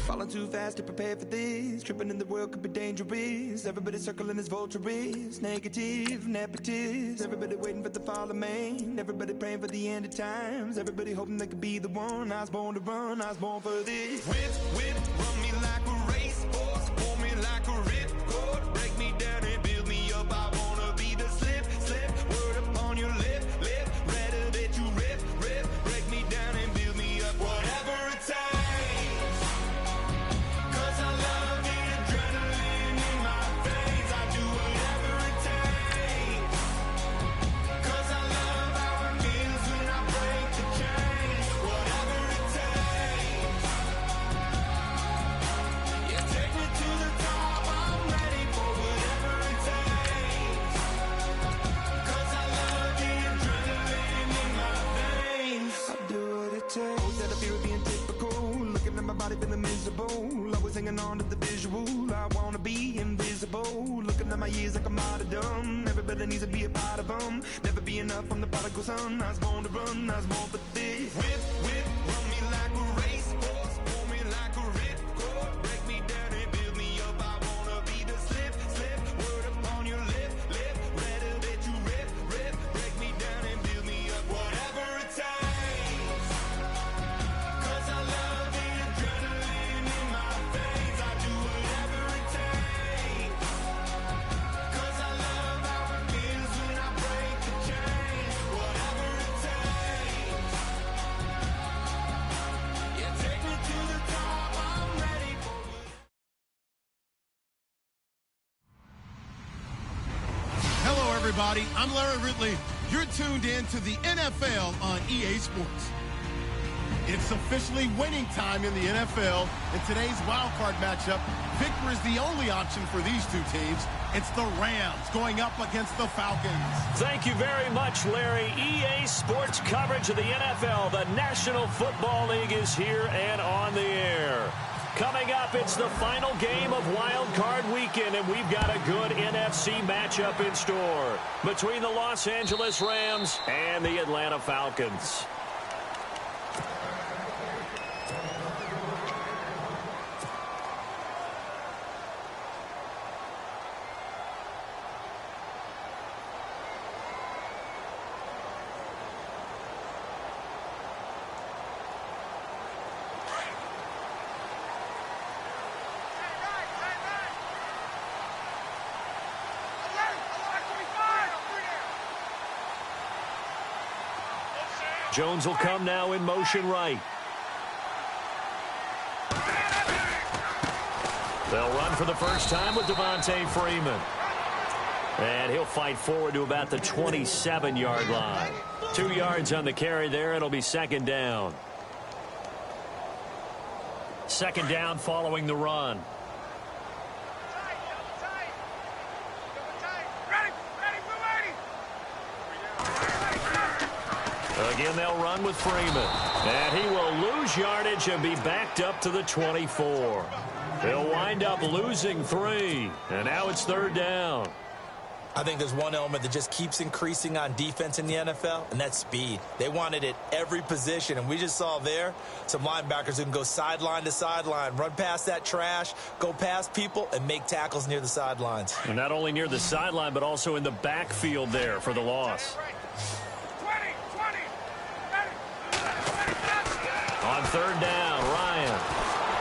Falling too fast to prepare for this. Tripping in the world could be dangerous. Everybody circling as vultures. Negative, nepotist. Everybody waiting for the fall of man. Everybody praying for the end of times. Everybody hoping they could be the one. I was born to run, I was born for this. Whip, run me like a racehorse. Pull me like a ripcord. Break me down and build me up. I wanna be the slip. Word upon your lip. Rather that you rip. Break me down and build me up. Whatever it takes. Feeling miserable, always hanging on to the visual. I wanna be invisible, looking at my years like I'm martyrdom. Everybody needs to be a part of them. Never be enough, I'm the prodigal son. I was born to run, I was born for this. Whip, run me like a racehorse. Pull me like a ripcord. Break me down and build me up. I wanna be the slip. Word upon your lip. Rather that you rip. Break me down and build me up. Whatever it takes. 'Cause I love the adrenaline in my veins. I do whatever it takes. 'Cause I love how it feels when I break the chains. Whatever it takes. Yeah, take me to the top. I'm ready for it. Hello, everybody. I'm Larry Ridley. You're tuned in to the NFL on EA Sports. It's officially winning time in the NFL. In today's wild card matchup, victory is the only option for these two teams. It's the Rams going up against the Falcons. Thank you very much, Larry. EA Sports coverage of the NFL. The National Football League is here and on the air. Coming up, it's the final game of Wild Card Weekend, and we've got a good NFC matchup in store between the Los Angeles Rams and the Atlanta Falcons. Jones will come now in motion right. They'll run for the first time with Devontae Freeman. And he'll fight forward to about the 27-yard line. 2 yards on the carry there. It'll be second down. Second down following the run. Again, they'll run with Freeman. And he will lose yardage and be backed up to the 24. They'll wind up losing 3. And now it's third down. I think there's one element that just keeps increasing on defense in the NFL, and that's speed. They want it at every position, and we just saw there some linebackers who can go sideline to sideline, run past that trash, go past people, and make tackles near the sidelines. And not only near the sideline, but also in the backfield there for the loss. On third down, Ryan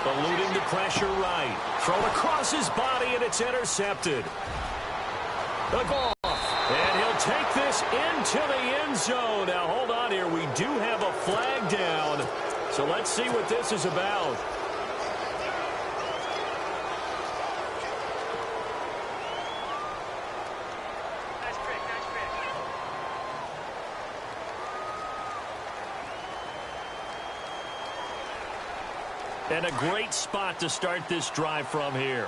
eluding the pressure right. Thrown across his body, and it's intercepted. The ball, and he'll take this into the end zone. Now, hold on here. We do have a flag down, so let's see what this is about. And a great spot to start this drive from here.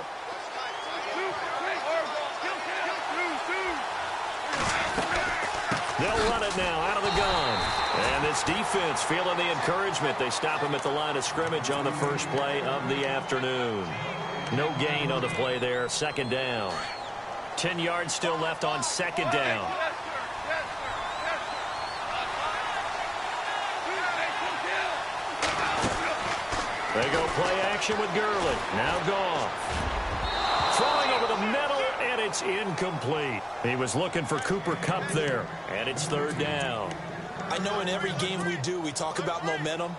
They'll run it now out of the gun. And this defense feeling the encouragement. They stop him at the line of scrimmage on the first play of the afternoon. No gain on the play there. Second down. 10 yards still left on second down. They go play action with Gurley. Now Goff. Throwing over the middle, and it's incomplete. He was looking for Cooper Kupp there, and it's third down. I know in every game we do, we talk about momentum.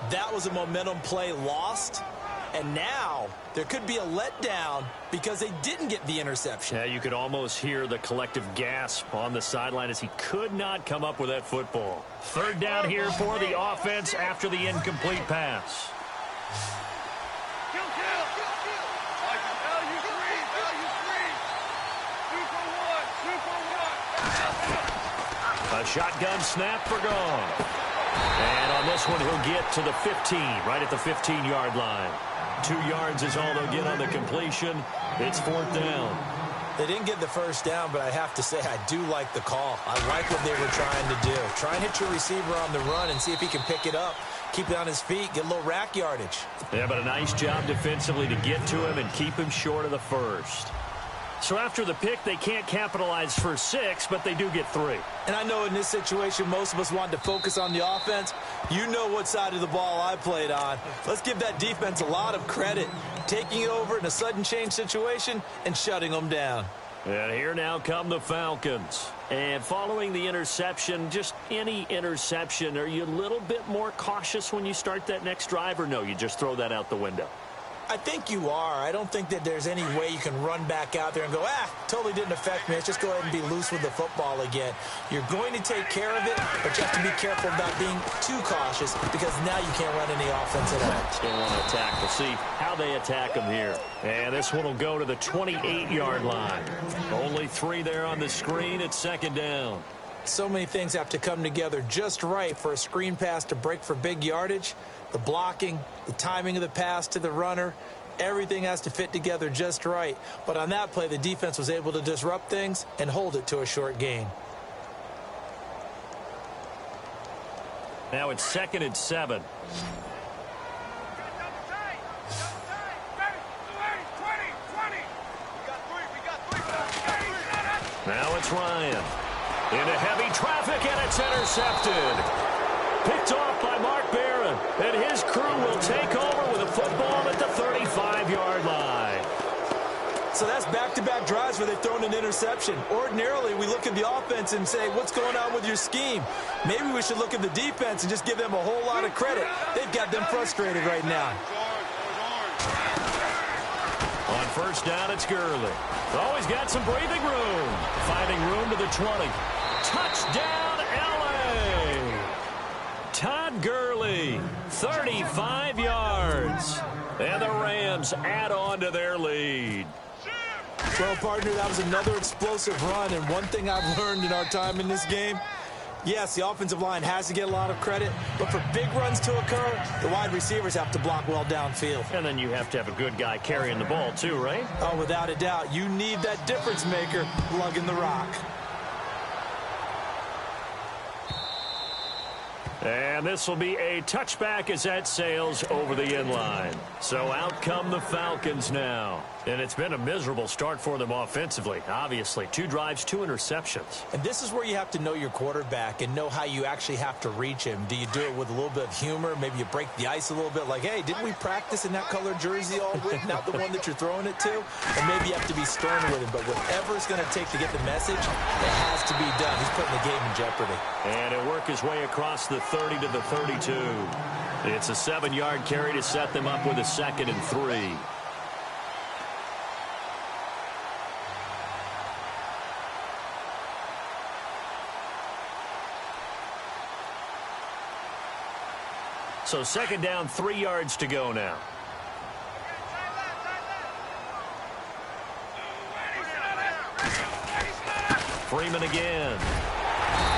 That was a momentum play lost. And now there could be a letdown because they didn't get the interception. Yeah, you could almost hear the collective gasp on the sideline as he could not come up with that football. Third down here for the offense after the incomplete pass. A shotgun snap for Goff. And on this one, he'll get to the 15, right at the 15-yard line. 2 yards is all they'll get on the completion. It's fourth down. They didn't get the first down, but I have to say I do like the call. I like what they were trying to do. Try and hit your receiver on the run and see if he can pick it up, keep it on his feet, get a little rack yardage. Yeah, but a nice job defensively to get to him and keep him short of the first. So after the pick, they can't capitalize for 6, but they do get 3. And I know in this situation, most of us want to focus on the offense. You know what side of the ball I played on. Let's give that defense a lot of credit, taking it over in a sudden change situation and shutting them down. And here now come the Falcons. And following the interception, just any interception, are you a little bit more cautious when you start that next drive, or no, you just throw that out the window? I think you are. I don't think that there's any way you can run back out there and go, totally didn't affect me. Let's just go ahead and be loose with the football again. You're going to take care of it, but you have to be careful about being too cautious because now you can't run any offense at all. They want to attack. We'll see how they attack them here. And this one will go to the 28-yard line. Only 3 there on the screen. It's second down. So many things have to come together just right for a screen pass to break for big yardage. The blocking, the timing of the pass to the runner, everything has to fit together just right. But on that play, the defense was able to disrupt things and hold it to a short gain. Now it's 2nd and 7. Now it's Ryan. Into heavy traffic, and it's intercepted. Picked off by Mark Barron, and his crew will take over with a football at the 35-yard line. So that's back-to-back drives where they've thrown an interception. Ordinarily, we look at the offense and say, what's going on with your scheme? Maybe we should look at the defense and just give them a whole lot of credit. They've got them frustrated right now. On first down, it's Gurley. Oh, he's got some breathing room. Finding room to the 20. Touchdown, L.A. Todd Gurley, 35 yards. And the Rams add on to their lead. Well, partner, that was another explosive run. And one thing I've learned in our time in this game, yes, the offensive line has to get a lot of credit, but for big runs to occur, the wide receivers have to block well downfield. And then you have to have a good guy carrying the ball too, right? Oh, without a doubt. You need that difference maker lugging the rock. And this will be a touchback as that sails over the inline. So out come the Falcons now. And it's been a miserable start for them offensively. Obviously, 2 drives, 2 interceptions. And this is where you have to know your quarterback and know how you actually have to reach him. Do you do it with a little bit of humor? Maybe you break the ice a little bit like, hey, didn't we practice in that color jersey all week? Not the one that you're throwing it to? Or maybe you have to be stern with him. But whatever it's going to take to get the message, it has to be done. He's putting the game in jeopardy. And he'll work his way across the 30 to the 32. It's a 7-yard carry to set them up with a 2nd and 3. So 2nd down, 3 yards to go now. Freeman again.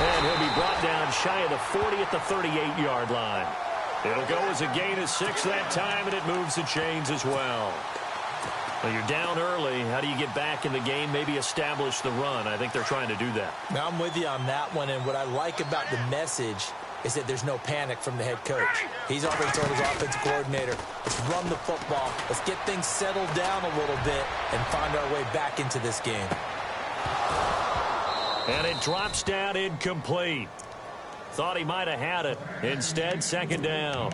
And he'll be brought down shy of the 40 at the 38-yard line. It'll go as a gain of 6 that time, and it moves the chains as well. Well, you're down early. How do you get back in the game, maybe establish the run? I think they're trying to do that. Now, I'm with you on that one, and what I like about the message is that there's no panic from the head coach. He's already told his offensive coordinator, let's run the football, let's get things settled down a little bit and find our way back into this game. And it drops down incomplete. Thought he might have had it. Instead, 2nd down.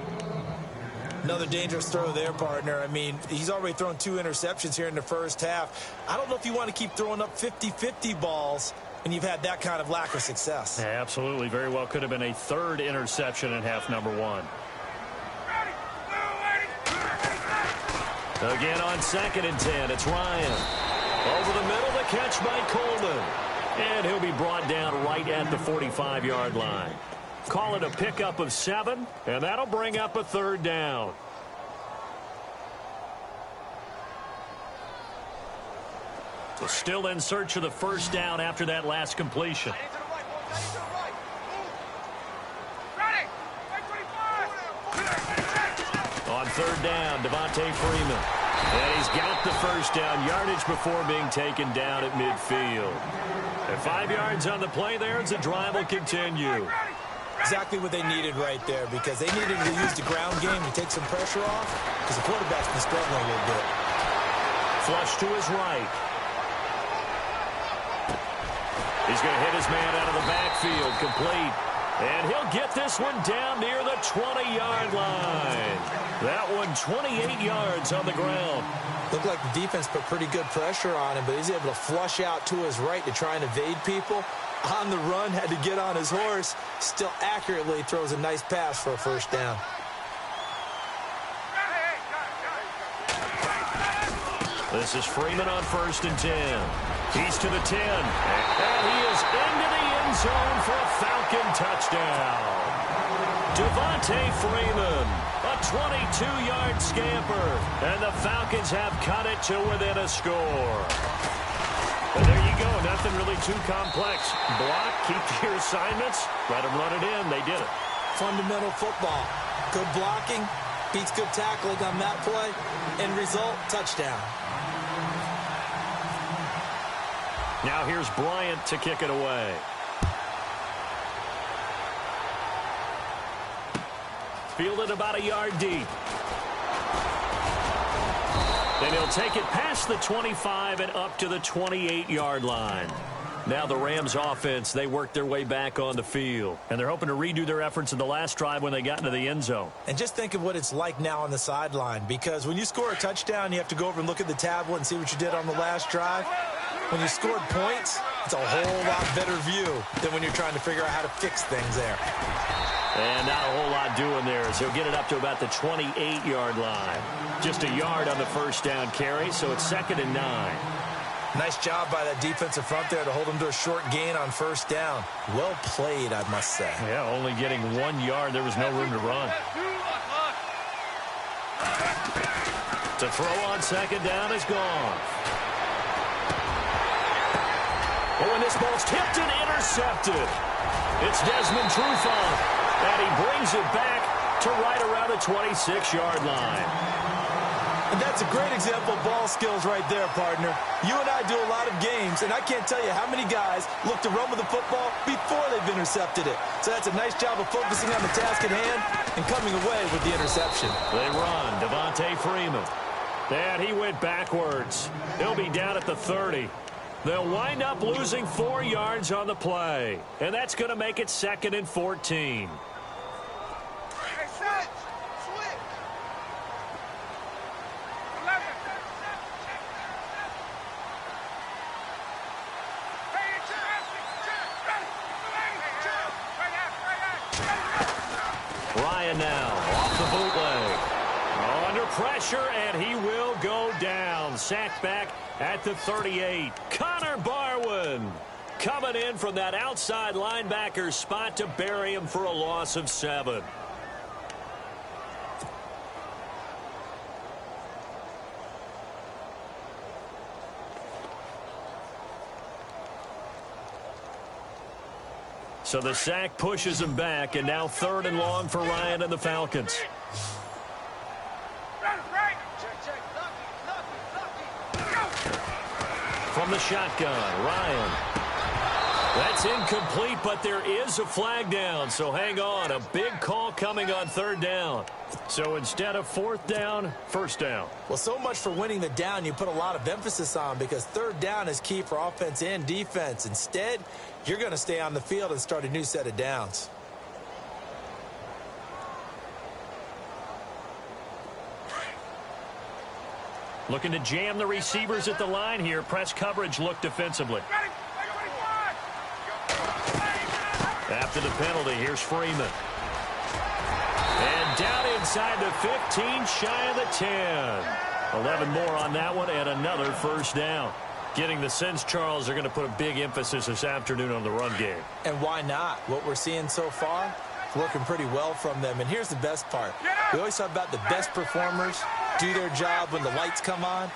Another dangerous throw there, partner. I mean, he's already thrown 2 interceptions here in the first half. I don't know if you want to keep throwing up 50-50 balls when you've had that kind of lack of success. Yeah, absolutely. Very well could have been a 3rd interception in half number 1. Again on 2nd and 10, it's Ryan. Over the middle, the catch by Coleman. And he'll be brought down right at the 45-yard line. Call it a pickup of 7, and that'll bring up a 3rd down. So still in search of the 1st down after that last completion. On 3rd down, Devontae Freeman. And he's got the 1st down, yardage before being taken down at midfield. And 5 yards on the play there as the drive will continue. Exactly what they needed right there, because they needed to use the ground game to take some pressure off, because the quarterback's been struggling a little bit. Flush to his right. He's going to hit his man out of the backfield, complete. And he'll get this one down near the 20-yard line. That one 28 yards on the ground. Looked like the defense put pretty good pressure on him, but he's able to flush out to his right to try and evade people. On the run, had to get on his horse. Still accurately throws a nice pass for a 1st down. This is Freeman on 1st and 10. He's to the 10. And he is into the end zone for a Falcon touchdown. Devontae Freeman, a 22-yard scamper. And the Falcons have cut it to within a score. And there you go. Nothing really too complex. Block, keep your assignments, let them run it in. They did it. Fundamental football. Good blocking, beats good tackling on that play. End result, touchdown. Now here's Bryant to kick it away. Fielded about a yard deep. And he'll take it past the 25 and up to the 28-yard line. Now the Rams offense, they work their way back on the field. And they're hoping to redo their efforts in the last drive when they got into the end zone. And just think of what it's like now on the sideline, because when you score a touchdown, you have to go over and look at the tablet and see what you did on the last drive. When you scored points, it's a whole lot better view than when you're trying to figure out how to fix things there. And not a whole lot doing there as he'll get it up to about the 28-yard line. Just a yard on the 1st down carry, so it's 2nd and 9. Nice job by that defensive front there to hold him to a short gain on 1st down. Well played, I must say. Yeah, only getting 1 yard. There was no room to run. To throw on 2nd down is gone. Oh, and this ball's tipped and intercepted. It's Desmond Trufant, and he brings it back to right around the 26-yard line. And that's a great example of ball skills right there, partner. You and I do a lot of games, and I can't tell you how many guys look to run with the football before they've intercepted it. So that's a nice job of focusing on the task at hand and coming away with the interception. They run. Devontae Freeman. And he went backwards. He'll be down at the 30. They'll wind up losing 4 yards on the play. And that's going to make it 2nd and 14. Ryan now off the bootleg. Under pressure, and he will go down. Sacked back at the 38. Connor Barwin coming in from that outside linebacker spot to bury him for a loss of 7. So the sack pushes him back, and now 3rd and long for Ryan and the Falcons. From the shotgun, Ryan. That's incomplete, but there is a flag down, so hang on. A big call coming on 3rd down. So instead of 4th down, 1st down. Well, so much for winning the down you put a lot of emphasis on, because 3rd down is key for offense and defense. Instead, you're going to stay on the field and start a new set of downs. Looking to jam the receivers at the line here. Press coverage look defensively. After the penalty, here's Freeman. And down inside the 15, shy of the 10. 11 more on that one and another first down. Getting the sense, Charles, are going to put a big emphasis this afternoon on the run game. And why not? What we're seeing so far, working pretty well from them. And here's the best part. We always talk about the best performers do their job when the lights come on.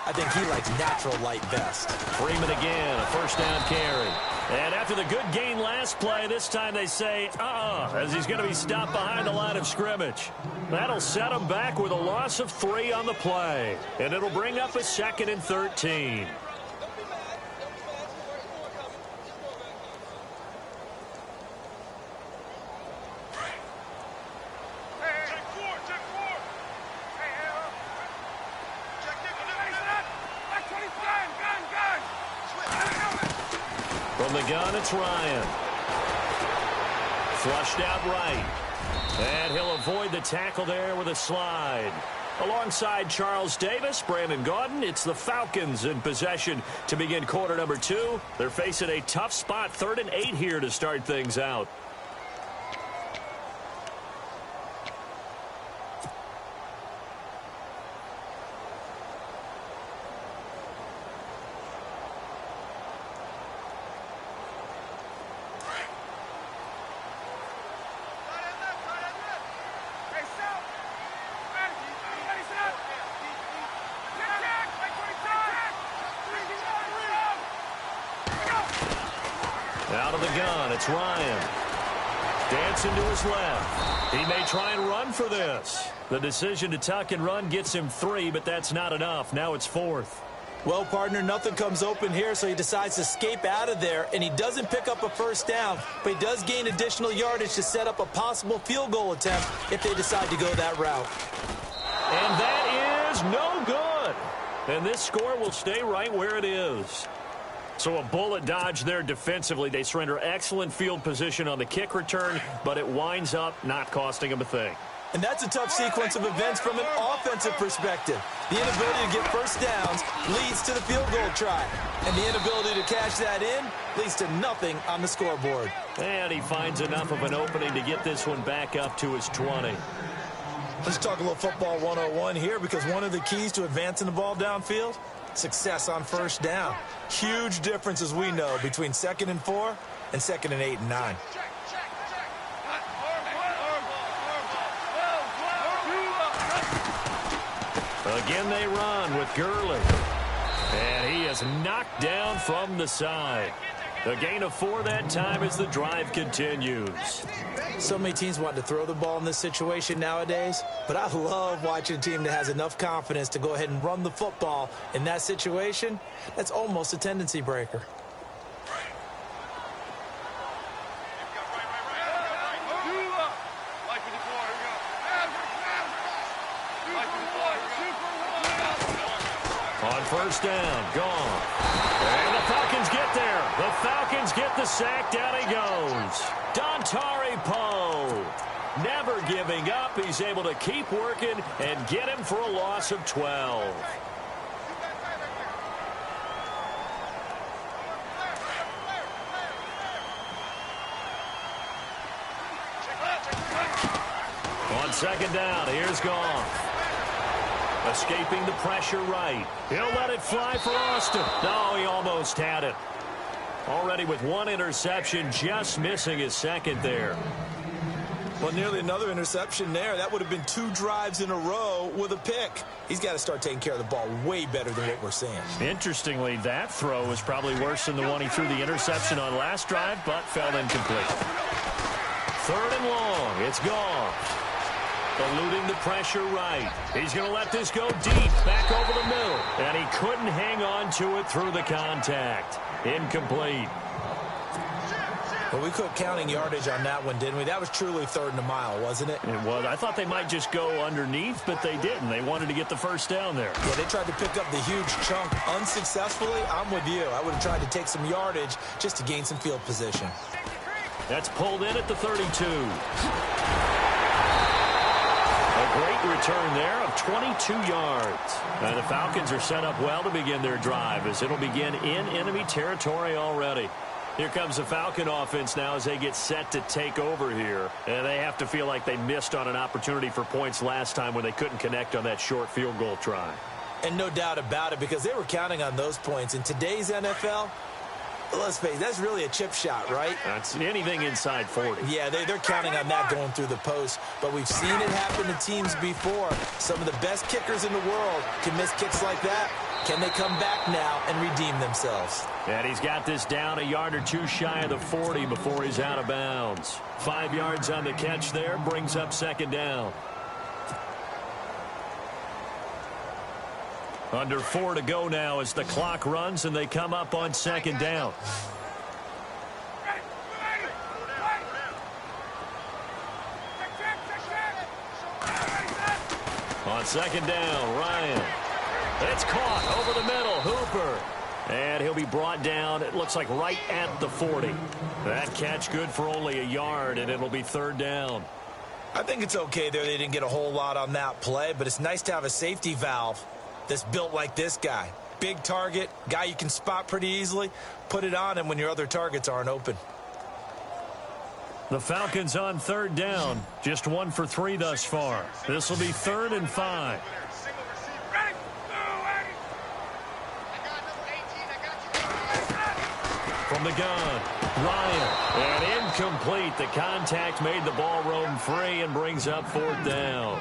I think he likes natural light best. Freeman again, a first down carry. And after the good gain last play, this time they say, as he's going to be stopped behind the line of scrimmage. That'll set him back with a loss of 3 on the play. And it'll bring up a 2nd and 13. From the gun, it's Ryan. Flushed out right. And he'll avoid the tackle there with a slide. Alongside Charles Davis, Brandon Gaudin, it's the Falcons in possession to begin quarter number 2. They're facing a tough spot, 3rd and 8 here to start things out. Out of the gun, it's Ryan. Dancing to his left. He may try and run for this. The decision to tuck and run gets him 3, but that's not enough. Now it's 4th. Well, partner, nothing comes open here, so he decides to escape out of there, and he doesn't pick up a first down, but he does gain additional yardage to set up a possible field goal attempt if they decide to go that route. And that is no good. And this score will stay right where it is. So a bullet dodge there defensively. They surrender excellent field position on the kick return, but it winds up not costing them a thing. And that's a tough sequence of events from an offensive perspective. The inability to get first downs leads to the field goal try. And the inability to cash that in leads to nothing on the scoreboard. And he finds enough of an opening to get this one back up to his 20. Let's talk a little football 101 here, because one of the keys to advancing the ball downfield, success on first down. Huge difference, as we know, between 2nd and 4 and 2nd and 8 and 9. Again they run with Gurley. And he is knocked down from the side. A gain of 4 that time as the drive continues. So many teams want to throw the ball in this situation nowadays, but I love watching a team that has enough confidence to go ahead and run the football in that situation. That's almost a tendency breaker. On first down, gone. And the Falcons get there. The Falcons get the sack. Down he goes. Dontari Poe. Never giving up. He's able to keep working and get him for a loss of 12. On second down, here's Goff. Escaping the pressure right. He'll let it fly for Austin. No, he almost had it. Already with 1 interception, just missing his 2nd there. Well, nearly another interception there. That would have been 2 drives in a row with a pick. He's got to start taking care of the ball way better than what we're seeing. Interestingly, that throw was probably worse than the one he threw the interception on last drive, but fell incomplete. 3rd and long. It's Goff. Eluding the pressure right. He's going to let this go deep, back over the middle. And he couldn't hang on to it through the contact. Incomplete. Well, we quit counting yardage on that one, didn't we? That was truly 3rd and a mile, wasn't it? It was. I thought they might just go underneath, but they didn't. They wanted to get the first down there. Yeah, they tried to pick up the huge chunk unsuccessfully. I'm with you. I would have tried to take some yardage just to gain some field position. That's pulled in at the 32. A great return there of 22 yards. And the Falcons are set up well to begin their drive as it'll begin in enemy territory already. Here comes the Falcon offense now as they get set to take over here. And they have to feel like they missed on an opportunity for points last time when they couldn't connect on that short field goal try. And no doubt about it, because they were counting on those points. In today's NFL, let's face it, that's really a chip shot, right? That's anything inside 40. Yeah, they're counting on that going through the post. But we've seen it happen to teams before. Some of the best kickers in the world can miss kicks like that. Can they come back now and redeem themselves? And he's got this down a yard or two shy of the 40 before he's out of bounds. 5 yards on the catch there, brings up second down. Under 4 to go now as the clock runs and they come up on second down. On second down, Ryan. It's caught over the middle, Hooper. And he'll be brought down, it looks like right at the 40. That catch good for only a yard, and it'll be third down. I think it's okay there. They didn't get a whole lot on that play, but it's nice to have a safety valve that's built like this guy. Big target, guy you can spot pretty easily. Put it on him when your other targets aren't open. The Falcons on third down. Just 1 for 3 thus far. This will be 3rd and 5. From the gun, Ryan. And incomplete. The contact made the ball roam free and brings up 4th down.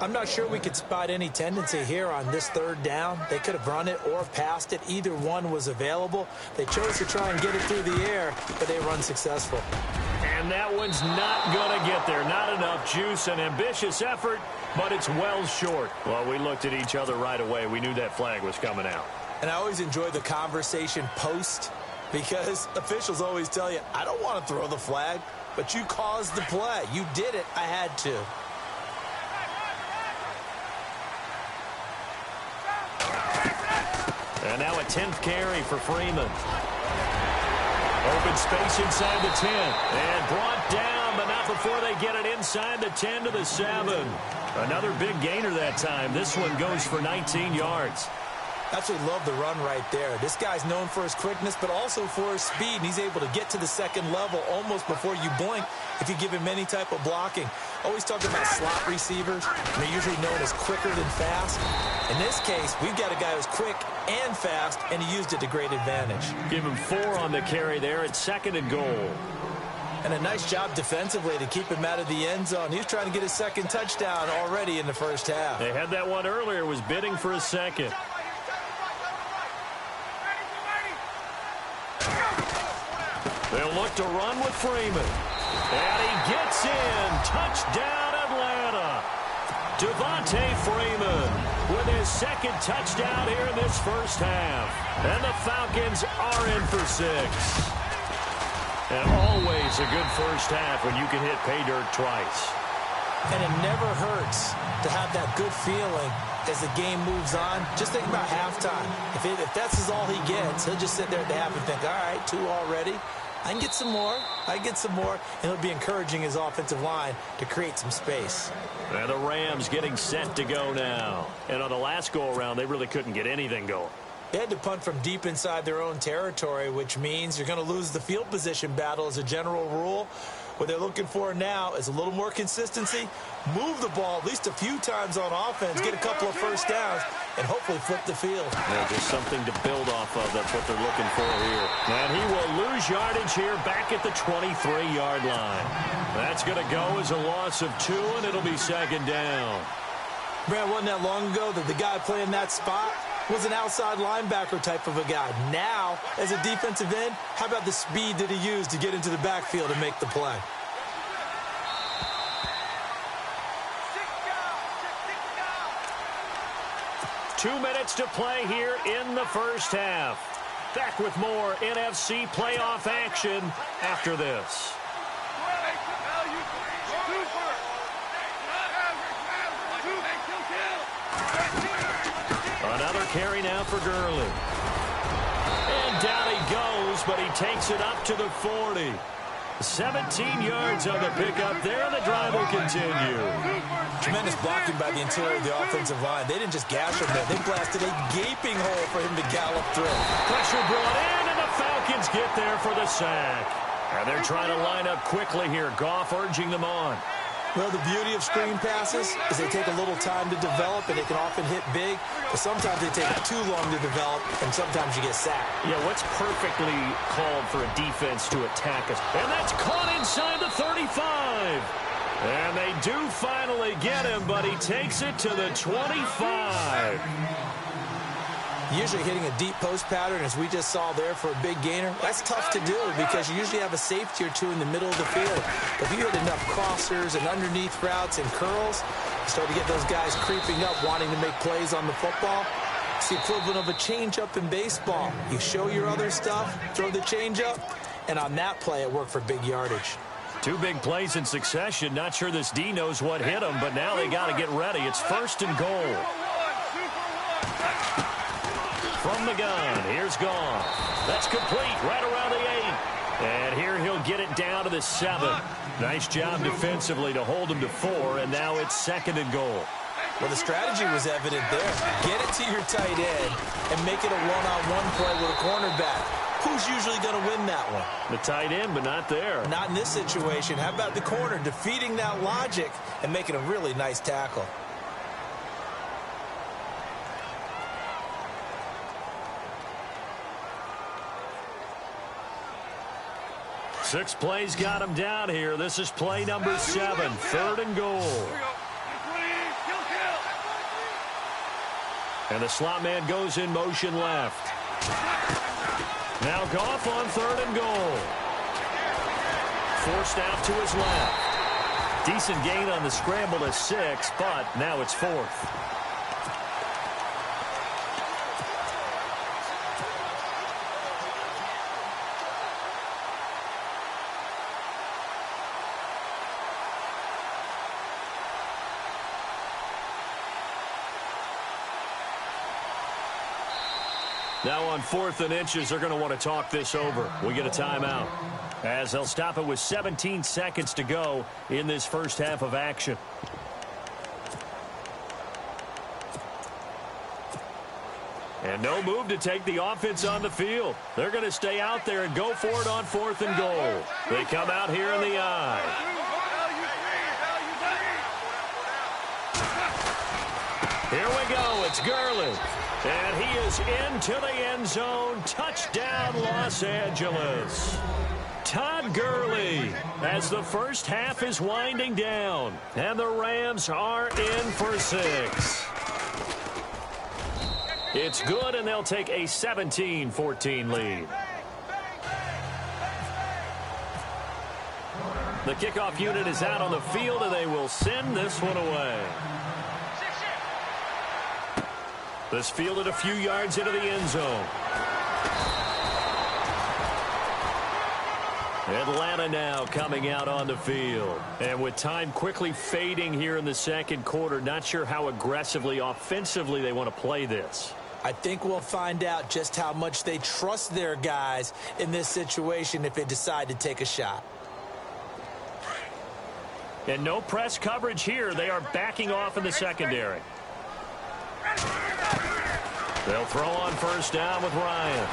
I'm not sure we could spot any tendency here on this third down. They could have run it or passed it. Either one was available. They chose to try and get it through the air, but they were unsuccessful. And that one's not going to get there. Not enough juice. An ambitious effort, but it's well short. Well, we looked at each other right away. We knew that flag was coming out. And I always enjoy the conversation post because officials always tell you, I don't want to throw the flag, but you caused the play. You did it. I had to. And now a 10th carry for Freeman. Open space inside the 10. And brought down, but not before they get it inside the 10 to the 7. Another big gainer that time. This one goes for 19 yards. Absolutely love the run right there. This guy's known for his quickness, but also for his speed. And he's able to get to the second level almost before you blink if you give him any type of blocking. Always talking about slot receivers. They're usually known as quicker than fast. In this case, we've got a guy who's quick and fast, and he used it to great advantage. Give him 4 on the carry there at 2nd and goal. And a nice job defensively to keep him out of the end zone. He was trying to get his second touchdown already in the first half. They had that one earlier, was bidding for a second. They'll look to run with Freeman. And he gets in. Touchdown, Atlanta. Devontae Freeman with his second touchdown here in this first half. And the Falcons are in for 6. And always a good first half when you can hit pay dirt twice. And it never hurts to have that good feeling as the game moves on. Just think about halftime. If that's all he gets, he'll just sit there at the half and think, all right, 2 already. I can get some more. I get some more. And he'll be encouraging his offensive line to create some space. And the Rams getting set to go now. And on the last go-around, they really couldn't get anything going. They had to punt from deep inside their own territory, which means you're going to lose the field position battle as a general rule. What they're looking for now is a little more consistency, move the ball at least a few times on offense, get a couple of first downs, and hopefully flip the field. Yeah, just something to build off of. That's what they're looking for here. And he will lose yardage here back at the 23-yard line. That's going to go as a loss of 2, and it'll be second down. Brad, wasn't that long ago that the guy playing that spot was an outside linebacker type of a guy. Now, as a defensive end, how about the speed that he used to get into the backfield and make the play? Two minutes to play here in the first half. Back with more NFC playoff action after this. Another carry now for Gurley. And down he goes, but he takes it up to the 40. 17 yards on the pickup there, and the drive will continue. Tremendous blocking by the interior of the offensive line. They didn't just gash him there. They blasted a gaping hole for him to gallop through. Pressure brought in, and the Falcons get there for the sack. And they're trying to line up quickly here. Goff urging them on. Well, the beauty of screen passes is they take a little time to develop, and they can often hit big, but sometimes they take too long to develop, and sometimes you get sacked. Yeah, what's perfectly called for a defense to attack us? And that's caught inside the 35. And they do finally get him, but he takes it to the 25. Usually hitting a deep post pattern, as we just saw there for a big gainer, that's tough to do because you usually have a safety or two in the middle of the field. If you hit enough crossers and underneath routes and curls, you start to get those guys creeping up, wanting to make plays on the football. It's the equivalent of a changeup in baseball. You show your other stuff, throw the changeup, and on that play, it worked for big yardage. Two big plays in succession. Not sure this D knows what hit him, but now they got to get ready. It's 1st and goal. From the gun, here's Goff. That's complete right around the 8. And here he'll get it down to the 7. Nice job defensively to hold him to 4, and now it's 2nd and goal. Well, the strategy was evident there. Get it to your tight end and make it a one-on-one play with a cornerback. Who's usually going to win that one? The tight end, but not there. Not in this situation. How about the corner defeating that logic and making a really nice tackle? Six plays got him down here. This is play number 7, 3rd and goal. And the slot man goes in motion left. Now Goff on 3rd and goal. Forced out to his left. Decent gain on the scramble to 6, but now it's 4th. Now on 4th and inches, they're going to want to talk this over. We get a timeout, as they'll stop it with 17 seconds to go in this first half of action. And no move to take the offense on the field. They're going to stay out there and go for it on 4th and goal. They come out here in the I. Here we go. It's Gurley. And he is into the end zone. Touchdown, Los Angeles. Todd Gurley, as the first half is winding down. And the Rams are in for 6. It's good, and they'll take a 17-14 lead. The kickoff unit is out on the field, and they will send this one away. This fielded a few yards into the end zone. Atlanta now coming out on the field. And with time quickly fading here in the second quarter, not sure how aggressively, offensively they want to play this. I think we'll find out just how much they trust their guys in this situation if they decide to take a shot. And no press coverage here. They are backing off in the secondary. They'll throw on first down with Ryan.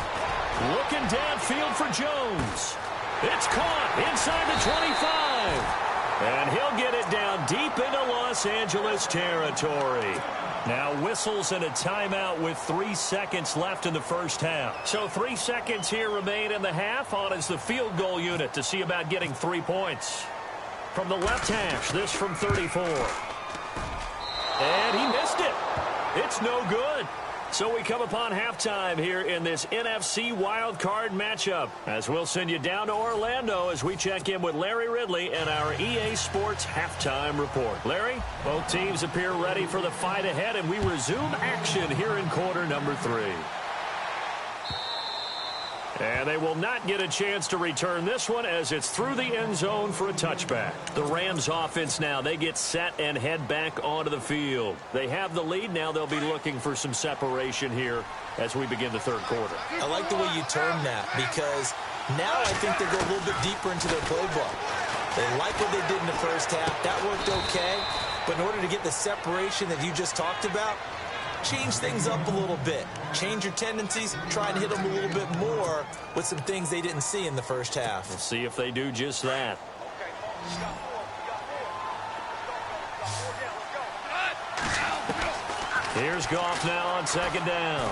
Looking downfield for Jones. It's caught inside the 25. And he'll get it down deep into Los Angeles territory. Now whistles and a timeout with 3 seconds left in the first half. So 3 seconds here remain in the half. On is the field goal unit to see about getting 3 points. From the left hash, this from 34. And he missed it. It's no good. So we come upon halftime here in this NFC wildcard matchup, as we'll send you down to Orlando as we check in with Larry Ridley and our EA Sports halftime report. Larry, both teams appear ready for the fight ahead, and we resume action here in quarter number 3. And they will not get a chance to return this one as it's through the end zone for a touchback. The Rams offense now, they get set and head back onto the field. They have the lead. Now they'll be looking for some separation here as we begin the third quarter. I like the way you term that, because now I think they go a little bit deeper into their playbook. They like what they did in the first half. That worked okay. But in order to get the separation that you just talked about, change things up a little bit. Change your tendencies, try and hit them a little bit more with some things they didn't see in the first half. We'll see if they do just that. Here's Goff now on second down.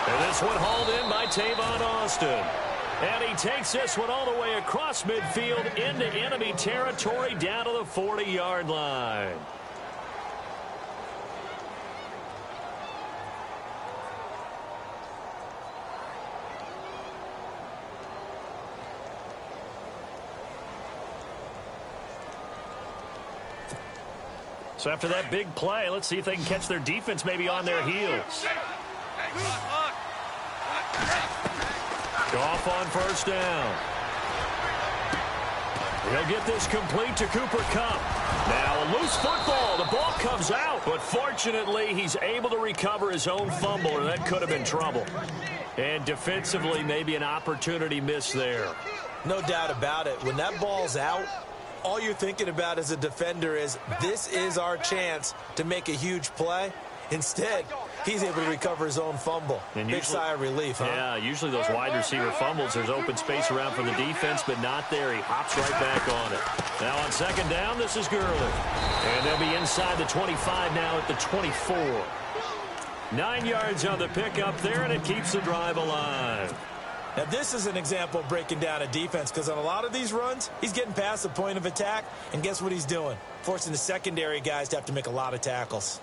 And this one hauled in by Tavon Austin. And he takes this one all the way across midfield into enemy territory down to the 40-yard line. So after that big play, let's see if they can catch their defense maybe on their heels. Goff on first down. He'll get this complete to Cooper Kupp. Now a loose football. The ball comes out, but fortunately he's able to recover his own fumble, or that could have been trouble. And defensively, maybe an opportunity missed there. No doubt about it. When that ball's out, all you're thinking about as a defender is, this is our chance to make a huge play. Instead, he's able to recover his own fumble. And big sigh of relief, huh? Yeah, usually those wide receiver fumbles, there's open space around for the defense, but not there. He hops right back on it. Now on second down, this is Gurley. And they'll be inside the 25 now at the 24. 9 yards on the pickup there, and it keeps the drive alive. Now, this is an example of breaking down a defense, because on a lot of these runs, he's getting past the point of attack, and guess what he's doing? Forcing the secondary guys to have to make a lot of tackles.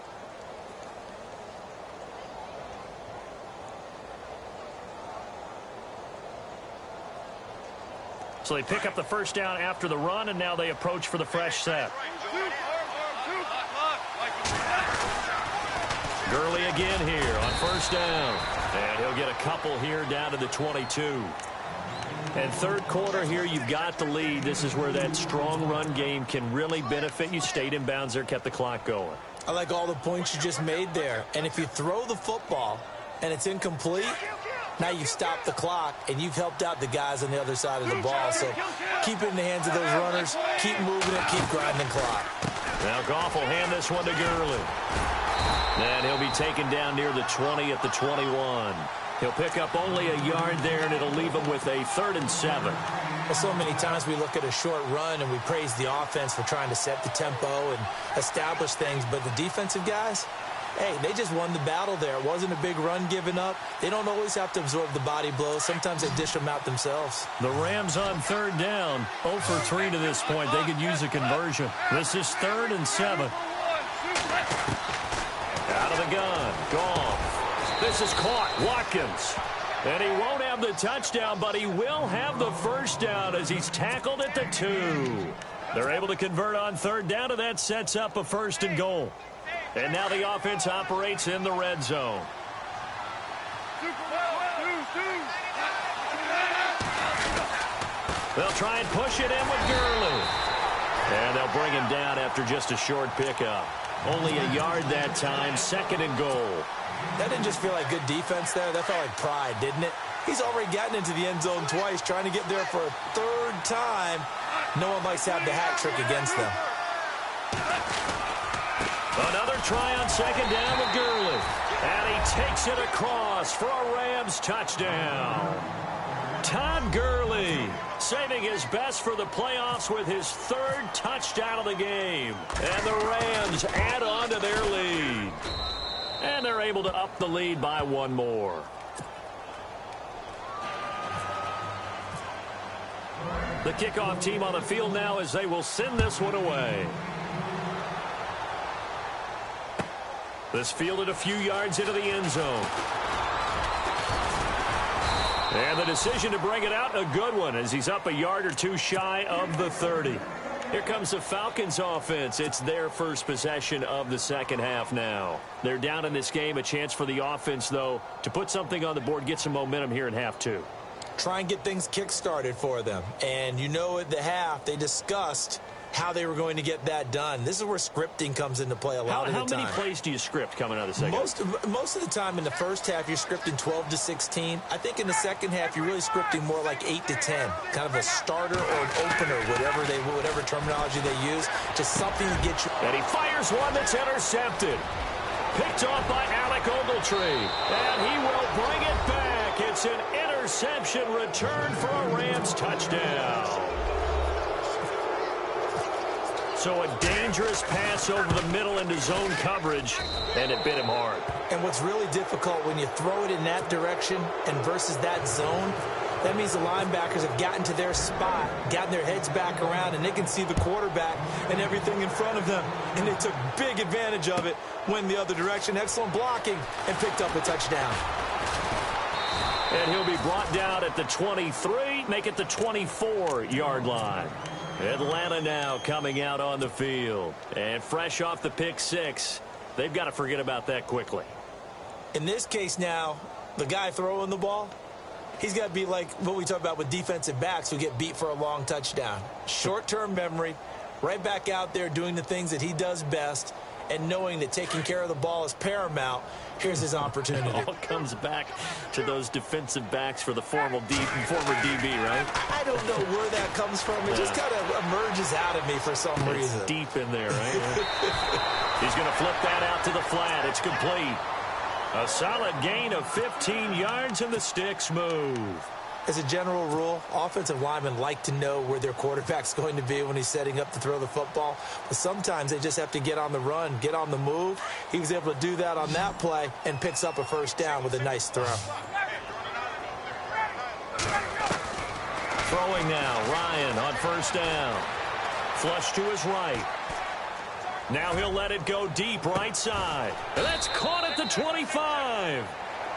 So they pick up the first down after the run, and now they approach for the fresh set. Gurley again here on first down. And he'll get a couple here down to the 22. And third quarter here, you've got the lead. This is where that strong run game can really benefit you. Stayed in bounds there, kept the clock going. I like all the points you just made there. And if you throw the football and it's incomplete, now you've stopped the clock and you've helped out the guys on the other side of the ball. So keep it in the hands of those runners. Keep moving it. Keep grinding clock. Now Goff will hand this one to Gurley. And he'll be taken down near the 20 at the 21. He'll pick up only a yard there, and it'll leave him with a 3rd and 7. Well, so many times we look at a short run and we praise the offense for trying to set the tempo and establish things. But the defensive guys, hey, they just won the battle there. It wasn't a big run given up. They don't always have to absorb the body blows. Sometimes they dish them out themselves. The Rams on 3rd down, 0 for 3 to this point. They could use a conversion. This is 3rd and 7. Out of the gun, Goff. This is caught, Watkins. And he won't have the touchdown, but he will have the first down as he's tackled at the 2. They're able to convert on 3rd down, and that sets up a 1st and goal. And now the offense operates in the red zone. They'll try and push it in with Gurley. And they'll bring him down after just a short pickup. Only a yard that time, 2nd and goal. That didn't just feel like good defense there. That felt like pride, didn't it? He's already gotten into the end zone twice, trying to get there for a 3rd time. No one likes to have the hat trick against them. Another try on 2nd down with Gurley. And he takes it across for a Rams touchdown. Todd Gurley saving his best for the playoffs with his 3rd touchdown of the game. And the Rams add on to their lead. And they're able to up the lead by 1 more. The kickoff team on the field now as they will send this one away. This fielded a few yards into the end zone. And the decision to bring it out, a good one, as he's up a yard or 2 shy of the 30. Here comes the Falcons offense. It's their first possession of the second half now. They're down in this game. A chance for the offense, though, to put something on the board, get some momentum here in half 2. Try and get things kick-started for them. And you know at the half, they discussed how they were going to get that done. This is where scripting comes into play a lot of the time. How many plays do you script coming out of the second? Most of the time in the first half, you're scripting 12 to 16. I think in the second half, you're really scripting more like 8 to 10. Kind of a starter or an opener, whatever terminology they use. Just something to get you. And he fires one that's intercepted. Picked off by Alec Ogletree. And he will bring it back. It's an interception return for a Rams touchdown. So a dangerous pass over the middle into zone coverage, and it bit him hard. And what's really difficult when you throw it in that direction and versus that zone, that means the linebackers have gotten to their spot, gotten their heads back around, and they can see the quarterback and everything in front of them. And they took big advantage of it, went the other direction. Excellent blocking, and picked up a touchdown. And he'll be brought down at the 23, make it the 24-yard line. Atlanta now coming out on the field. And fresh off the pick six, they've got to forget about that quickly. In this case now, the guy throwing the ball, he's got to be like what we talk about with defensive backs who get beat for a long touchdown. Short-term memory, right back out there doing the things that he does best, and knowing that taking care of the ball is paramount. Here's his opportunity. It all comes back to those defensive backs for the former DB, right? I don't know where that comes from. It just kind of emerges out of me for some reason. It's deep in there, right? He's going to flip that out to the flat. It's complete. A solid gain of 15 yards, and the sticks move. As a general rule, offensive linemen like to know where their quarterback's going to be when he's setting up to throw the football. But sometimes they just have to get on the run, get on the move. He was able to do that on that play and picks up a first down with a nice throw. Throwing now, Ryan on first down. Flush to his right. Now he'll let it go deep right side. And that's caught at the 25.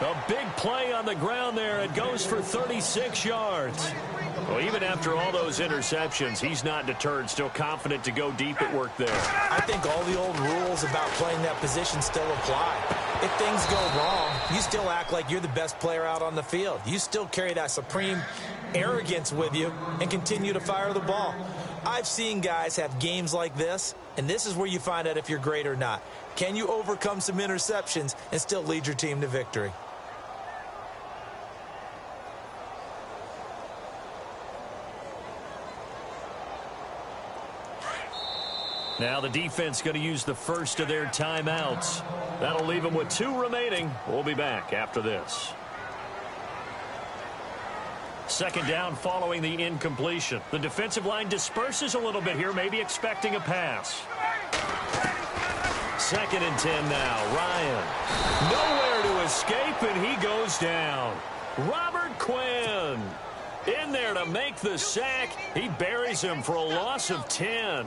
A big play on the ground there. It goes for 36 yards. Well, even after all those interceptions, he's not deterred, still confident to go deep at work there. I think all the old rules about playing that position still apply. If things go wrong, you still act like you're the best player out on the field. You still carry that supreme arrogance with you and continue to fire the ball. I've seen guys have games like this, and this is where you find out if you're great or not. Can you overcome some interceptions and still lead your team to victory? Now the defense going to use the first of their timeouts. That'll leave them with 2 remaining. We'll be back after this. Second down following the incompletion. The defensive line disperses a little bit here, maybe expecting a pass. 2nd and 10 now. Ryan. Nowhere to escape, and he goes down. Robert Quinn in there to make the sack. He buries him for a loss of 10.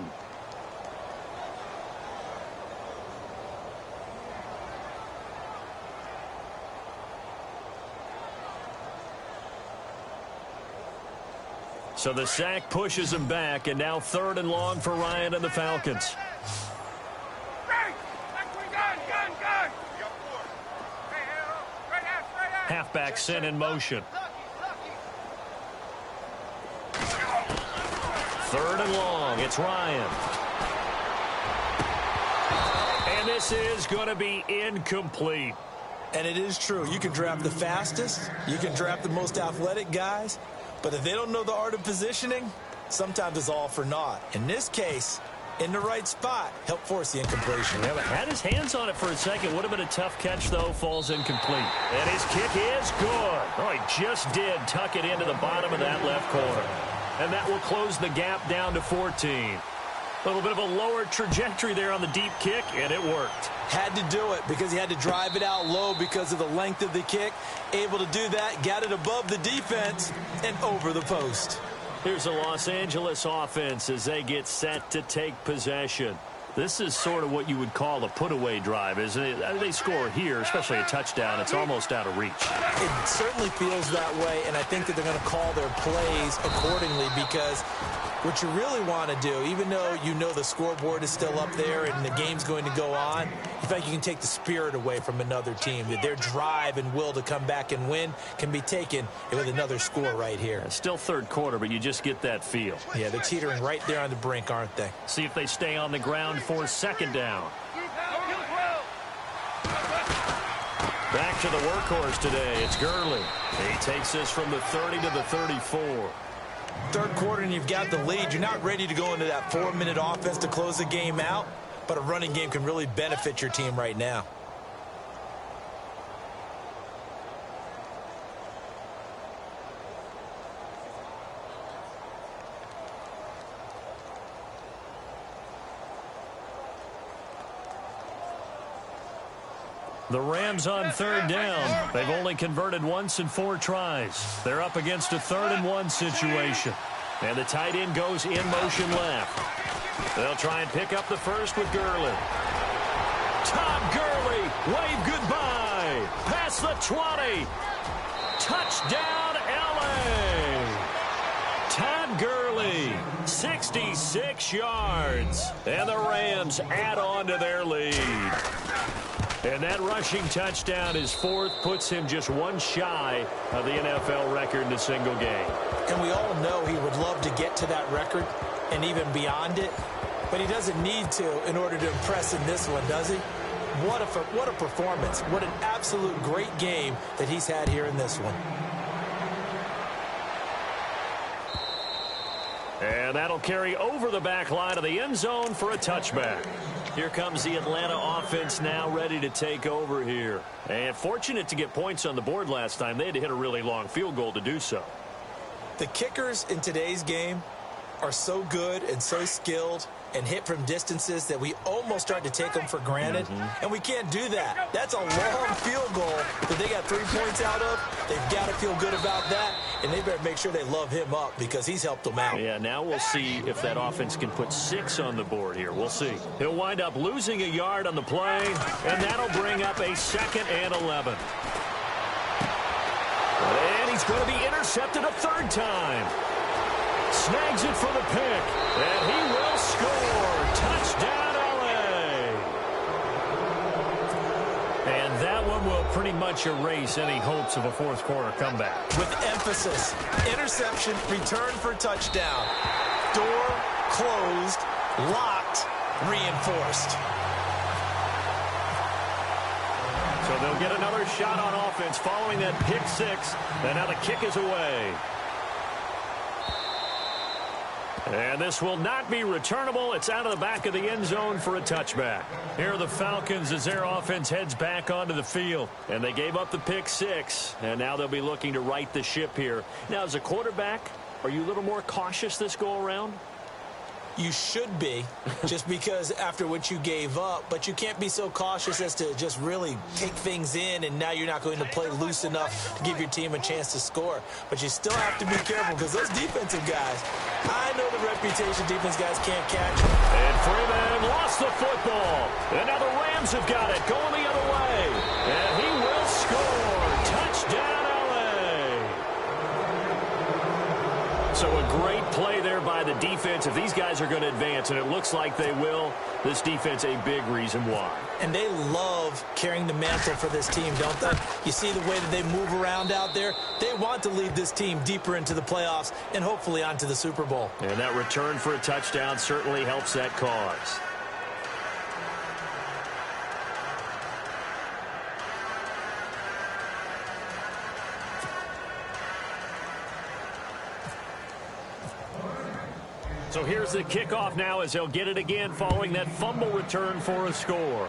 So the sack pushes him back, and now 3rd and long for Ryan and the Falcons. Halfback sent in motion. 3rd and long. It's Ryan. And this is going to be incomplete. And it is true. You can draft the fastest. You can draft the most athletic guys. But if they don't know the art of positioning, sometimes it's all for naught. In this case, in the right spot, help force the incompletion. Yeah, had his hands on it for a second. Would have been a tough catch, though. Falls incomplete. And his kick is good. Oh, he just did tuck it into the bottom of that left corner. And that will close the gap down to 14. A little bit of a lower trajectory there on the deep kick, and it worked. Had to do it because he had to drive it out low because of the length of the kick. Able to do that, got it above the defense, and over the post. Here's the Los Angeles offense as they get set to take possession. This is sort of what you would call a put-away drive, isn't it? They score here, especially a touchdown. It's almost out of reach. It certainly feels that way, and I think that they're going to call their plays accordingly because What you really want to do, even though you know the scoreboard is still up there and the game's going to go on, you think you can take the spirit away from another team, that their drive and will to come back and win can be taken with another score right here. It's still third quarter, but you just get that feel. Yeah, they're teetering right there on the brink, aren't they? See if they stay on the ground for second down. Back to the workhorse today. It's Gurley. He takes this from the 30 to the 34. Third quarter and you've got the lead. You're not ready to go into that 4-minute offense to close the game out, but a running game can really benefit your team right now. The Rams on third down. They've only converted once in 4 tries. They're up against a 3rd-and-1 situation. And the tight end goes in motion left. They'll try and pick up the first with Gurley. Todd Gurley, wave goodbye. Past the 20. Touchdown, L.A. Todd Gurley, 66 yards. And the Rams add on to their lead. And that rushing touchdown is 4th, puts him just 1 shy of the NFL record in a single game. And we all know he would love to get to that record and even beyond it, but he doesn't need to in order to impress in this one, does he? What a performance. What an absolute great game that he's had here in this one. And that'll carry over the back line of the end zone for a touchback. Here comes the Atlanta offense now ready to take over here. And fortunate to get points on the board last time. They had to hit a really long field goal to do so. The kickers in today's game are so good and so skilled and hit from distances that we almost start to take them for granted. And we can't do that. That's a long field goal that they got 3 points out of. They've got to feel good about that, and they better make sure they love him up because he's helped them out. Yeah, now we'll see if that offense can put 6 on the board here. We'll see. He'll wind up losing a yard on the play, and that'll bring up a 2nd and 11. And he's going to be intercepted a 3rd time. Snags it for the pick, and he will score. Touchdown, L.A. And that one will pretty much erase any hopes of a 4th quarter comeback. With emphasis, interception, return for touchdown. Door closed, locked, reinforced. So they'll get another shot on offense following that pick 6, and now the kick is away. And this will not be returnable. It's out of the back of the end zone for a touchback. Here are the Falcons as their offense heads back onto the field. And they gave up the pick 6. And now they'll be looking to right the ship here. Now, as a quarterback, are you a little more cautious this go-around? You should be, just because after what you gave up, but you can't be so cautious as to just really take things in, and now you're not going to play loose enough to give your team a chance to score. But you still have to be careful because those defensive guys, I know the reputation defense guys can't catch. And Freeman lost the football. And now the Rams have got it, going the other way. And he will score. Touchdown, L.A. So a great play there by the defense. If these guys are going to advance, and it looks like they will, this defense a big reason why. And they love carrying the mantle for this team, don't they? You see the way that they move around out there? They want to lead this team deeper into the playoffs and hopefully onto the Super Bowl. And that return for a touchdown certainly helps that cause. So here's the kickoff now as they'll get it again following that fumble return for a score.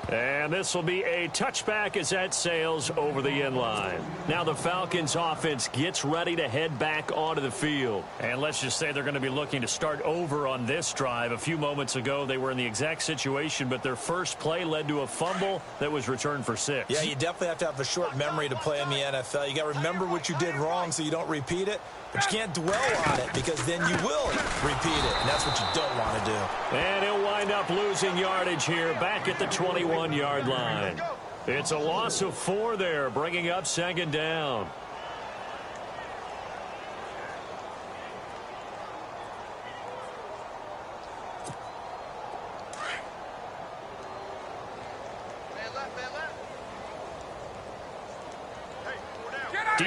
And this will be a touchback as that sails over the end line. Now the Falcons offense gets ready to head back onto the field. And let's just say they're going to be looking to start over on this drive. A few moments ago they were in the exact situation, but their first play led to a fumble that was returned for 6. Yeah, you definitely have to have a short memory to play in the NFL. You got to remember what you did wrong so you don't repeat it. But you can't dwell on it because then you will repeat it, and that's what you don't want to do. And he'll wind up losing yardage here back at the 21-yard line. It's a loss of 4 there, bringing up 2nd down.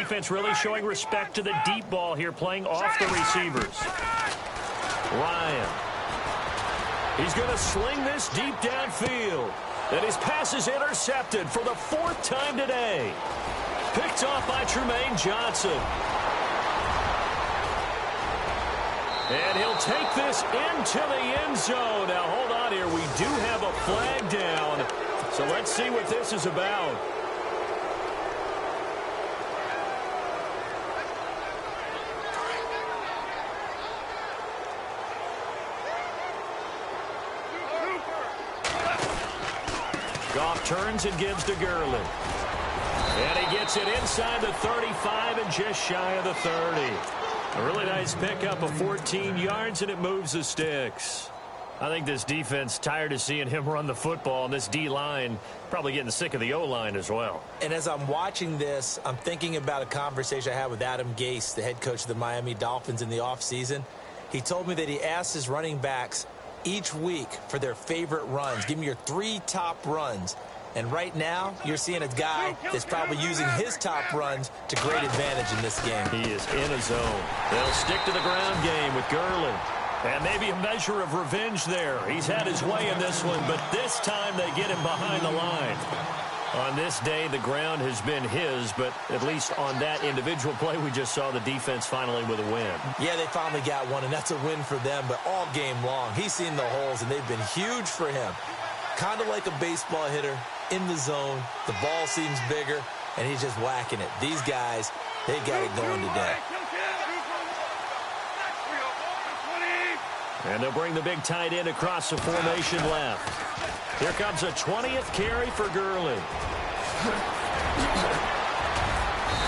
defense really showing respect to the deep ball here, playing off the receivers. Ryan. He's going to sling this deep downfield. And his pass is intercepted for the 4th time today. Picked off by Tremaine Johnson. And he'll take this into the end zone. Now, hold on here. We do have a flag down. So let's see what this is about. Goff turns and gives to Gurley. And he gets it inside the 35 and just shy of the 30. A really nice pickup of 14 yards, and it moves the sticks. I think this defense tired of seeing him run the football, and this D-line probably getting sick of the O-line as well. And as I'm watching this, I'm thinking about a conversation I had with Adam Gase, the head coach of the Miami Dolphins in the offseason. He told me that he asked his running backs each week for their favorite runs. Give me your 3 top runs. And right now, you're seeing a guy that's probably using his top runs to great advantage in this game. He is in a zone. They'll stick to the ground game with Gurley. And maybe a measure of revenge there. He's had his way in this one, but this time they get him behind the line. On this day, the ground has been his, but at least on that individual play, we just saw the defense finally with a win. Yeah, they finally got one, and that's a win for them, but all game long, he's seen the holes, and they've been huge for him. Kind of like a baseball hitter in the zone. The ball seems bigger, and he's just whacking it. These guys, they got it going today. And they'll bring the big tight end across the formation left. Here comes a 20th carry for Gurley.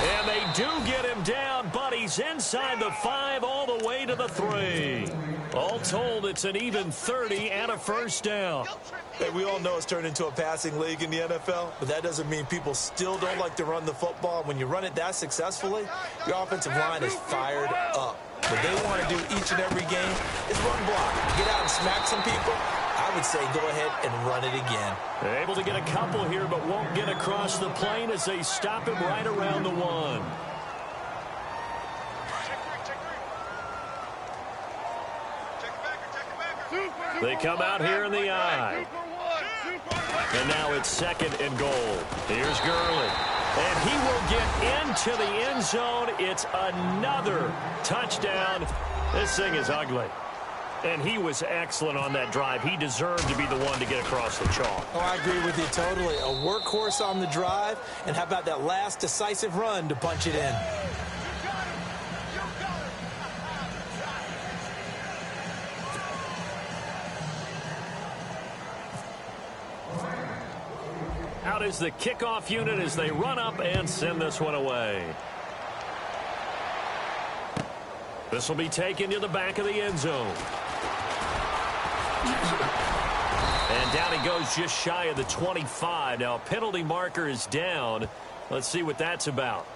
And they do get him down, but he's inside the 5 all the way to the 3. All told, it's an even 30 and a first down. Hey, we all know it's turned into a passing league in the NFL, but that doesn't mean people still don't like to run the football. When you run it that successfully, your offensive line is fired up. What they want to do each and every game is run block. Get out and smack some people. I would say go ahead and run it again. They're able to get a couple here, but won't get across the plane as they stop him right around the 1. They come out here in the eye. And now it's 2nd and goal. Here's Gurley. And he will get into the end zone. It's another touchdown. This thing is ugly. And he was excellent on that drive. He deserved to be the one to get across the chalk. Oh, I agree with you totally. A workhorse on the drive. And how about that last decisive run to punch it in? Out is the kickoff unit as they run up and send this one away. This will be taken to the back of the end zone. And down he goes just shy of the 25. Now, penalty marker is down. Let's see what that's about.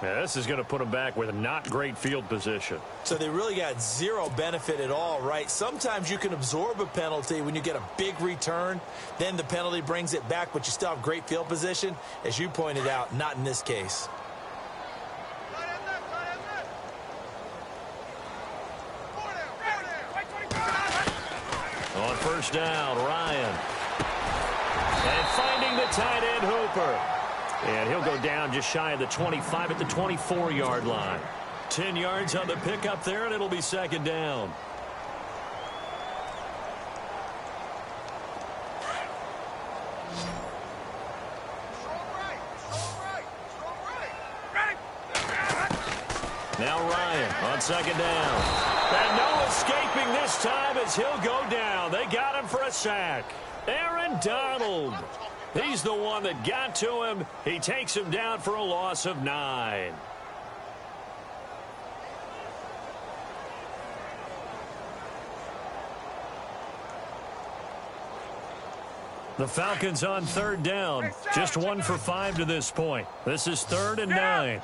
Yeah, this is going to put them back with a not great field position. So they really got zero benefit at all, right? Sometimes you can absorb a penalty when you get a big return. Then the penalty brings it back, but you still have great field position. As you pointed out, not in this case. On first down, Ryan. And finding the tight end, Hooper. And he'll go down just shy of the 25 at the 24-yard line. 10 yards on the pickup there, and it'll be 2nd down. Now Ryan on 2nd down. And no escaping this time as he'll go down. They got him for a sack. Aaron Donald. He's the one that got to him. He takes him down for a loss of 9. The Falcons on 3rd down. Just 1 for 5 to this point. This is 3rd and 9.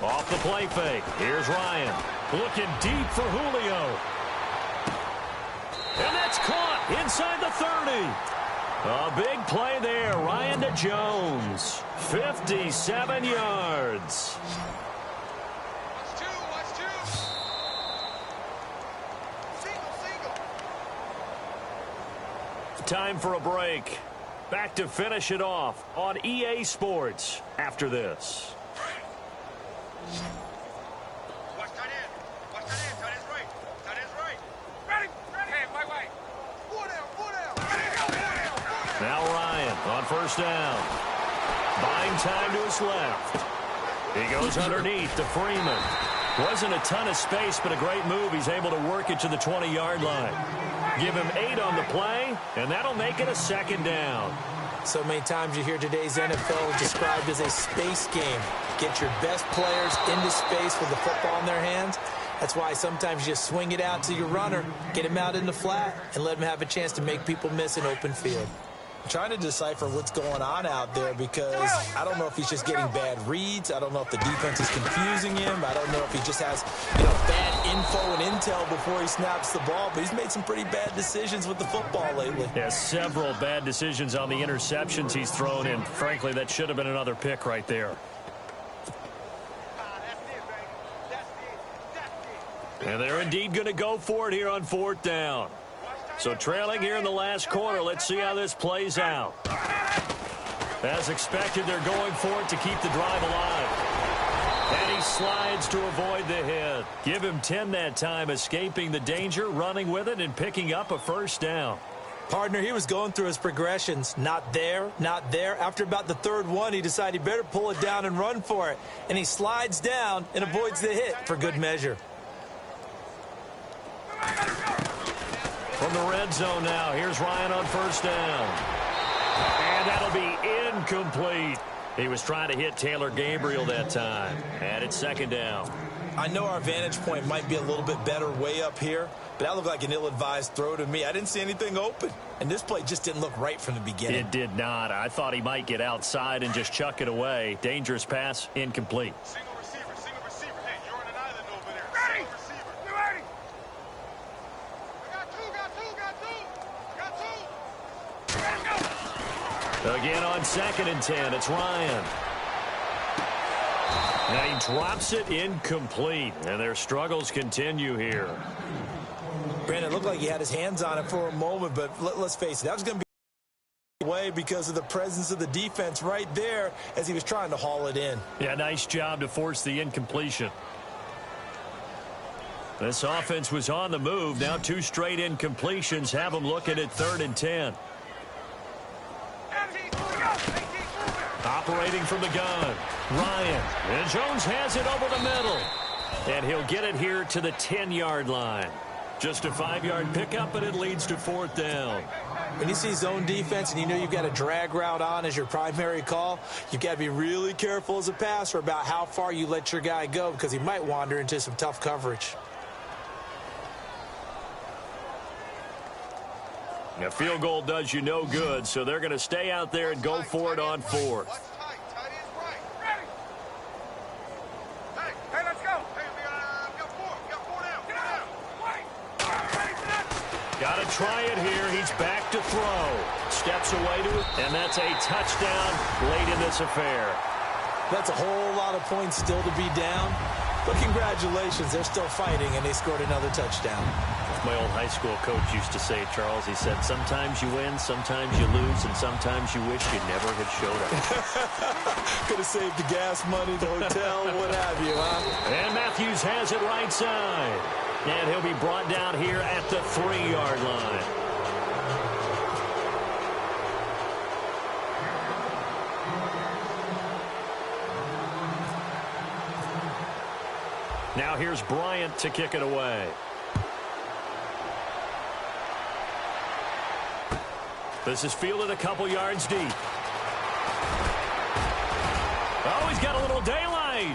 Off the play fake. Here's Ryan. Looking deep for Julio. inside the 30. A big play there. Ryan to Jones. 57 yards. Time for a break. Back to finish it off on EA Sports after this. Watch tight end. Watch tight end. Tight end's right. Tight end's right. Ready. Ready. Hey, wait. Four down. Now Ryan on first down. Buying time to his left. He goes underneath to Freeman. Wasn't a ton of space, but a great move. He's able to work it to the 20-yard line. Give him 8 on the play, and that'll make it a second down. So many times you hear today's NFL described as a space game. Get your best players into space with the football in their hands. That's why sometimes you just swing it out to your runner, get him out in the flat, and let him have a chance to make people miss an open field. I'm trying to decipher what's going on out there because I don't know if he's just getting bad reads. I don't know if the defense is confusing him. I don't know if he just has, bad info and intel before he snaps the ball. But he's made some pretty bad decisions with the football lately. Yeah, several bad decisions on the interceptions he's thrown in. Frankly, that should have been another pick right there. And they're indeed going to go for it here on 4th down. So trailing here in the last quarter, let's see how this plays out. As expected, they're going for it to keep the drive alive. And he slides to avoid the hit. Give him 10 that time, escaping the danger, running with it, and picking up a first down. Partner, he was going through his progressions. Not there, not there. After about the 3rd one, he decided he better pull it down and run for it. And he slides down and avoids the hit for good measure. From the red zone now, here's Ryan on first down. And that'll be incomplete. He was trying to hit Taylor Gabriel that time. And it's 2nd down. I know our vantage point might be a little bit better way up here, but that looked like an ill-advised throw to me. I didn't see anything open, and this play just didn't look right from the beginning. It did not. I thought he might get outside and just chuck it away. Dangerous pass, incomplete. Single receiver. Hey, you're on an island over there. Ready. Single receiver. You ready? Again on 2nd and 10, it's Ryan. Now he drops it incomplete, and their struggles continue here. Brandon, it looked like he had his hands on it for a moment, but let's face it, that was going to be away because of the presence of the defense right there as he was trying to haul it in. Yeah, nice job to force the incompletion. This offense was on the move. Now 2 straight incompletions have them looking at 3rd and 10. Operating from the gun, Ryan. And Jones has it over the middle. And he'll get it here to the 10-yard line. Just a 5-yard pickup, but it leads to 4th down. When you see zone defense and you know you've got a drag route on as your primary call, you've got to be really careful as a passer about how far you let your guy go because he might wander into some tough coverage. A field goal does you no good, so they're going to stay out there and go for it on 4th. Hey, let's go. Hey, we got 4 down. Get out. Wait. Got to try it here. He's back to throw. Steps away to it, and that's a touchdown late in this affair. That's a whole lot of points still to be down. But congratulations, they're still fighting, and they scored another touchdown. My old high school coach used to say, Charles, he said, sometimes you win, sometimes you lose, and sometimes you wish you never had showed up. Could have saved the gas money, the hotel, what have you, huh? And Matthews has it right side. And he'll be brought down here at the 3-yard line. Now here's Bryant to kick it away. This is fielded a couple yards deep. Oh, he's got a little daylight.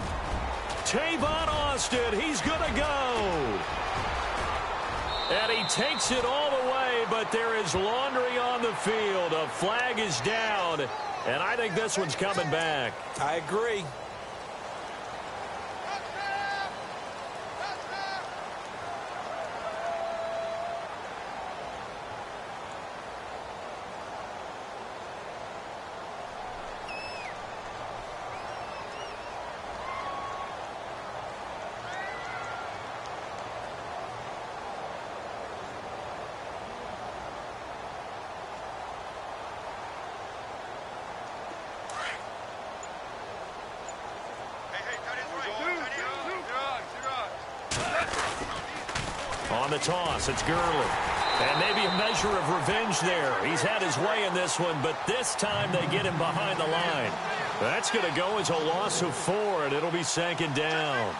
Tavon Austin, he's going to go. And he takes it all the way, but there is laundry on the field. A flag is down, and I think this one's coming back. I agree. on the toss. It's Gurley. And maybe a measure of revenge there. He's had his way in this one, but this time they get him behind the line. That's going to go as a loss of 4, and it'll be second down.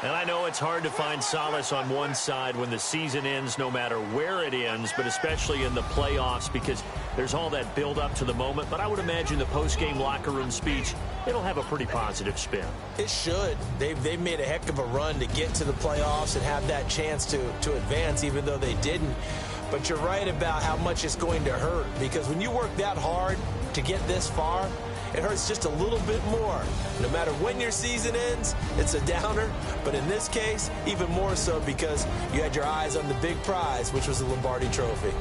And I know it's hard to find solace on one side when the season ends, no matter where it ends, but especially in the playoffs, because there's all that build up to the moment. But I would imagine the post-game locker room speech, it'll have a pretty positive spin. It should. They've made a heck of a run to get to the playoffs and have that chance to advance, even though they didn't. But you're right about how much it's going to hurt, because when you work that hard to get this far, it hurts just a little bit more. No matter when your season ends, it's a downer. But in this case, even more so because you had your eyes on the big prize, which was the Lombardi Trophy.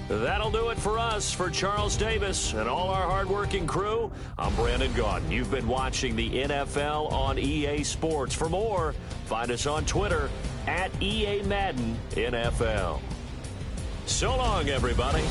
That'll do it for us. For Charles Davis and all our hardworking crew, I'm Brandon Gaudin. You've been watching the NFL on EA Sports. For more, find us on Twitter at EA Madden NFL. So long, everybody.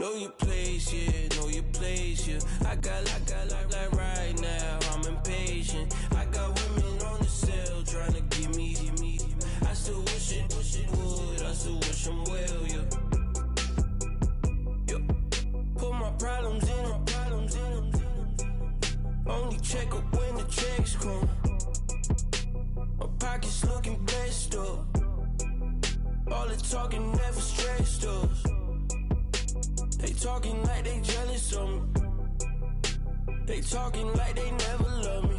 Know your place, yeah, know your place, yeah. I got like right now, I'm impatient. I got women on the cell trying to give me. I still wish it would, I still wish I'm well, yeah. Put my problems in. Only check up when the checks come. My pockets looking blessed up. All the talking never stressed us. They talking like they jealous of me. They talking like they never love me.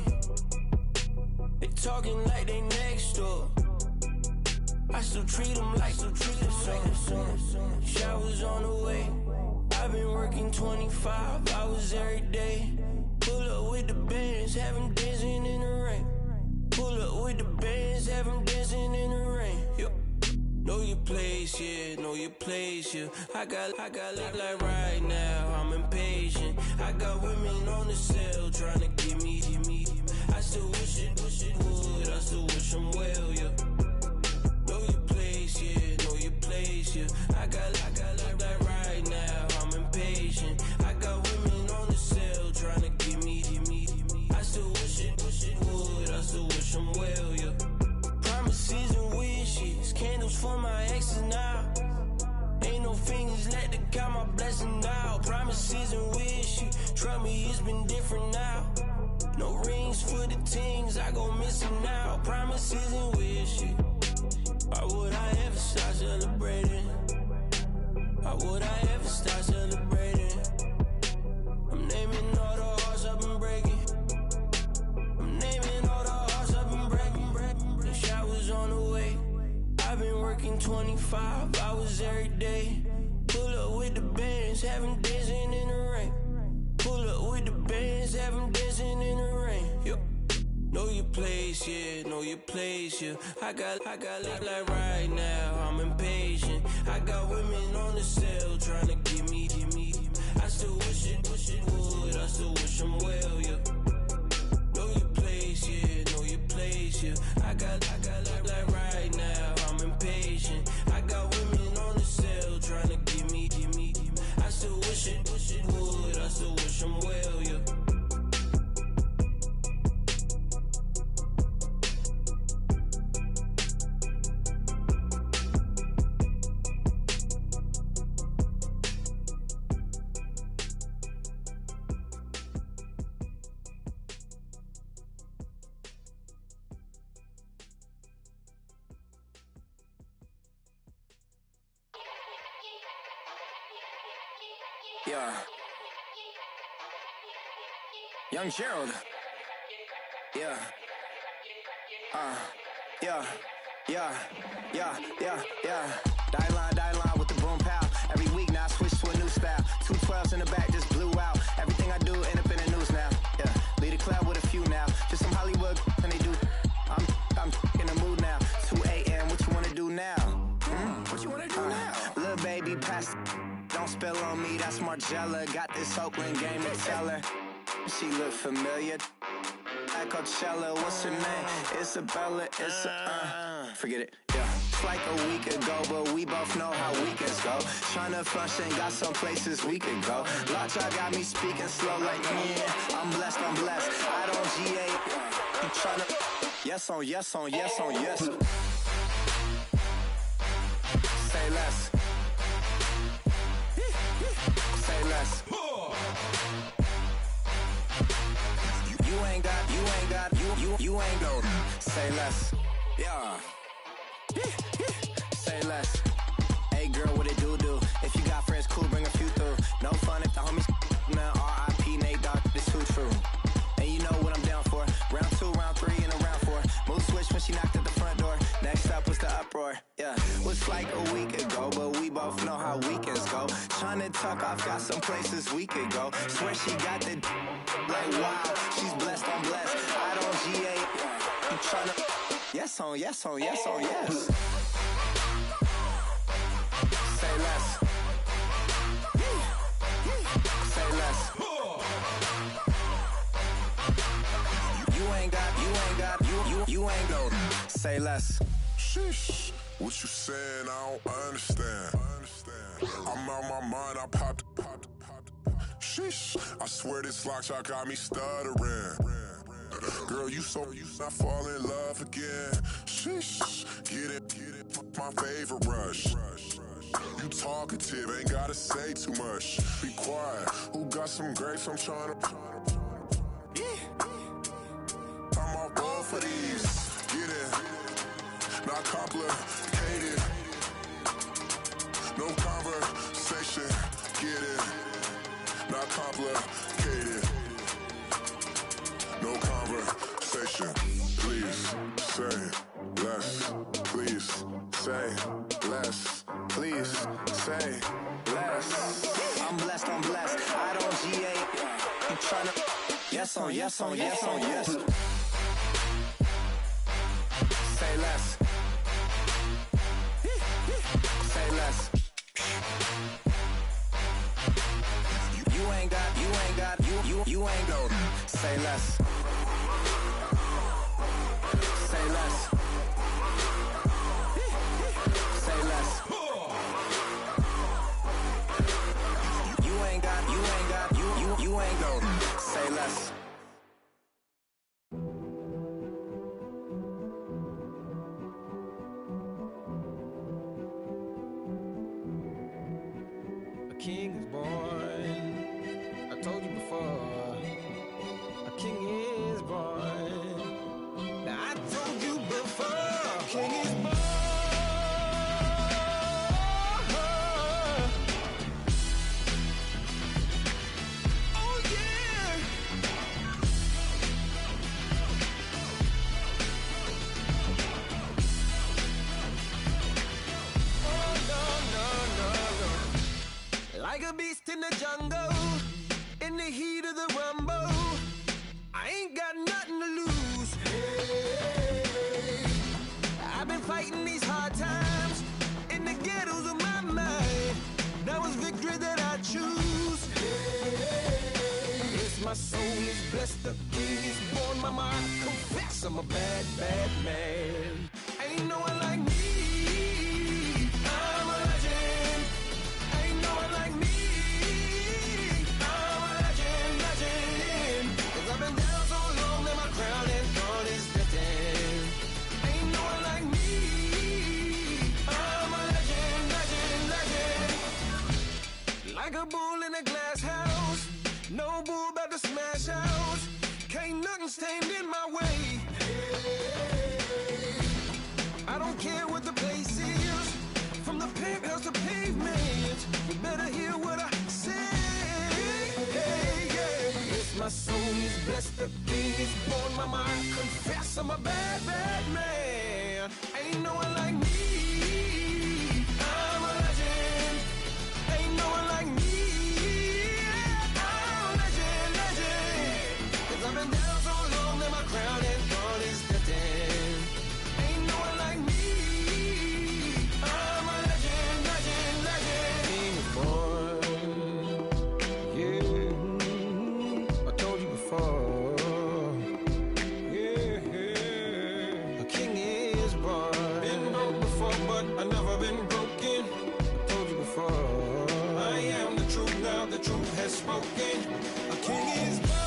They talking like they next door. I still treat them like the son. Showers on the way. I've been working 25 hours every day. Pull up with the bands, have them dancing in the rain. Pull up with the bands, have them dancing in the rain. Yo. Know your place, yeah, know your place, yeah. I got like right now, I'm impatient. I got women on the cell trying to give me. I still wish it would, I still wish I'm well, yeah. Know your place, yeah, know your place, yeah. I got like right now, I'm impatient. I got women on the cell trying to give me. I still wish it would, I still wish I'm well, yeah. Promises and wishes, candles for my exes now. Ain't no fingers let to count my blessing now. Promises and wishes, trust me, it's been different now. No rings for the things I go missing now. Promises and wishes. Why would I ever start celebrating? Why would I ever start celebrating? I'm naming all the hearts I've been breaking. I'm naming all the hearts I've been breaking. The showers on the way. I've been working 25 hours every day. Pull up with the bands, have them dancing in the rain. Pull up with the bands, have them dancing in the rain. Yo. Know your place, yeah, know your place, yeah. I got like right now, I'm impatient. I got women on the cell trying to give me. I still wish it would, I still wish I'm well, yeah. Know your place, yeah, know your place, yeah. I got like right now, I'm impatient. I got women on the cell trying to give me. I still wish it would, I still wish I'm well, yeah. Yeah. Young Gerald. Yeah. Yeah. Die line with the boom pow. Every week now I switch to a new style. 212s in the back just blew out. Everything I do end up in the news now. Yeah. Lead a club with a few now. Just some Hollywood and they do. I'm in the mood now. 2 a.m. What you wanna do now? What you wanna do now? Little baby pass. Don't spill on me, that's Margella. Got this Oakland game to tell her. She look familiar. At Coachella, what's her name? Isabella, forget it, yeah. It's like a week ago, but we both know how weekends go. Tryna function, got some places we could go. Lot y'all got me speaking slow like, yeah, I'm blessed. I don't GA, you tryna, yes on yes. Say less. Say less. You ain't go. Say less. Yeah. Say less. Hey girl, what it do? If you got friends, cool, bring a few through. No fun if the homies now. R.I.P. Nate Dogg, this too true. And you know what I'm down for. Round 2, round 3, and a round 4. Mood switch when she knocked at the front door. Next up was the uproar. Yeah, was like a week ago, but we both know how weekends go. Tryna tuck off, got some places we could go. Swear she got the like wow, she's blessed, I'm blessed. I don't GA. You tryna yes on yes. Say less. Say less. You ain't go. Say less. Shush. What you saying? I don't understand. I'm out my mind. I popped. Sheesh. I swear this lockshot got me stuttering. Girl, you not fall in love again. Sheesh. Get it. My favorite rush. You talkative, ain't gotta say too much. Be quiet. Who got some grapes? I'm trying to. I'm off both for these. Get it. Not complicated. No conversation. Get it. Not complicated. No conversation. Please say less. Please say less. Please say less. I'm blessed, I don't G8. I'm tryna. Yes on, yes on, yes on, yes. Say less. Say less. You ain't got, you ain't got. Say less. Say less. Say less. You ain't got. Say less. A king is born. I told you before. A king is born. Now I told you before. A king is born. Oh yeah. Oh no. Like a beast in the jungle, in the heat of the rumble, I ain't got nothing to lose. Hey, I've been fighting these hard times in the ghettos of my mind. Now it's victory that I choose. Hey, yes, my soul is blessed, the king is born. Mama, I confess I'm a bad, bad man. Ain't no one like me. I'm a legend. Ain't no one like me. I'm a legend. 'Cause I've been down so long that my crown and thorn is destined. Ain't no one like me. I'm a legend. Like a bull in a glass house. No bull about to smash house. Can't nothing stand in my way. I don't care what the place is. From the penthouse to pavement, you better hear what I say. Hey, yeah. Yes, my soul is blessed, the king is born. Mama, I confess I'm a bad, bad man. Ain't no one like me. I'm a legend. Ain't no one like me. I'm a legend. 'Cause I've been down so long that my crown and thorn is destined. Ain't no one like me. I'm a legend. King is born. Yeah, I told you before. Yeah, a king is born. Been broke before, but I never been broken. I told you before. I am the truth now. The truth has spoken. A king is born.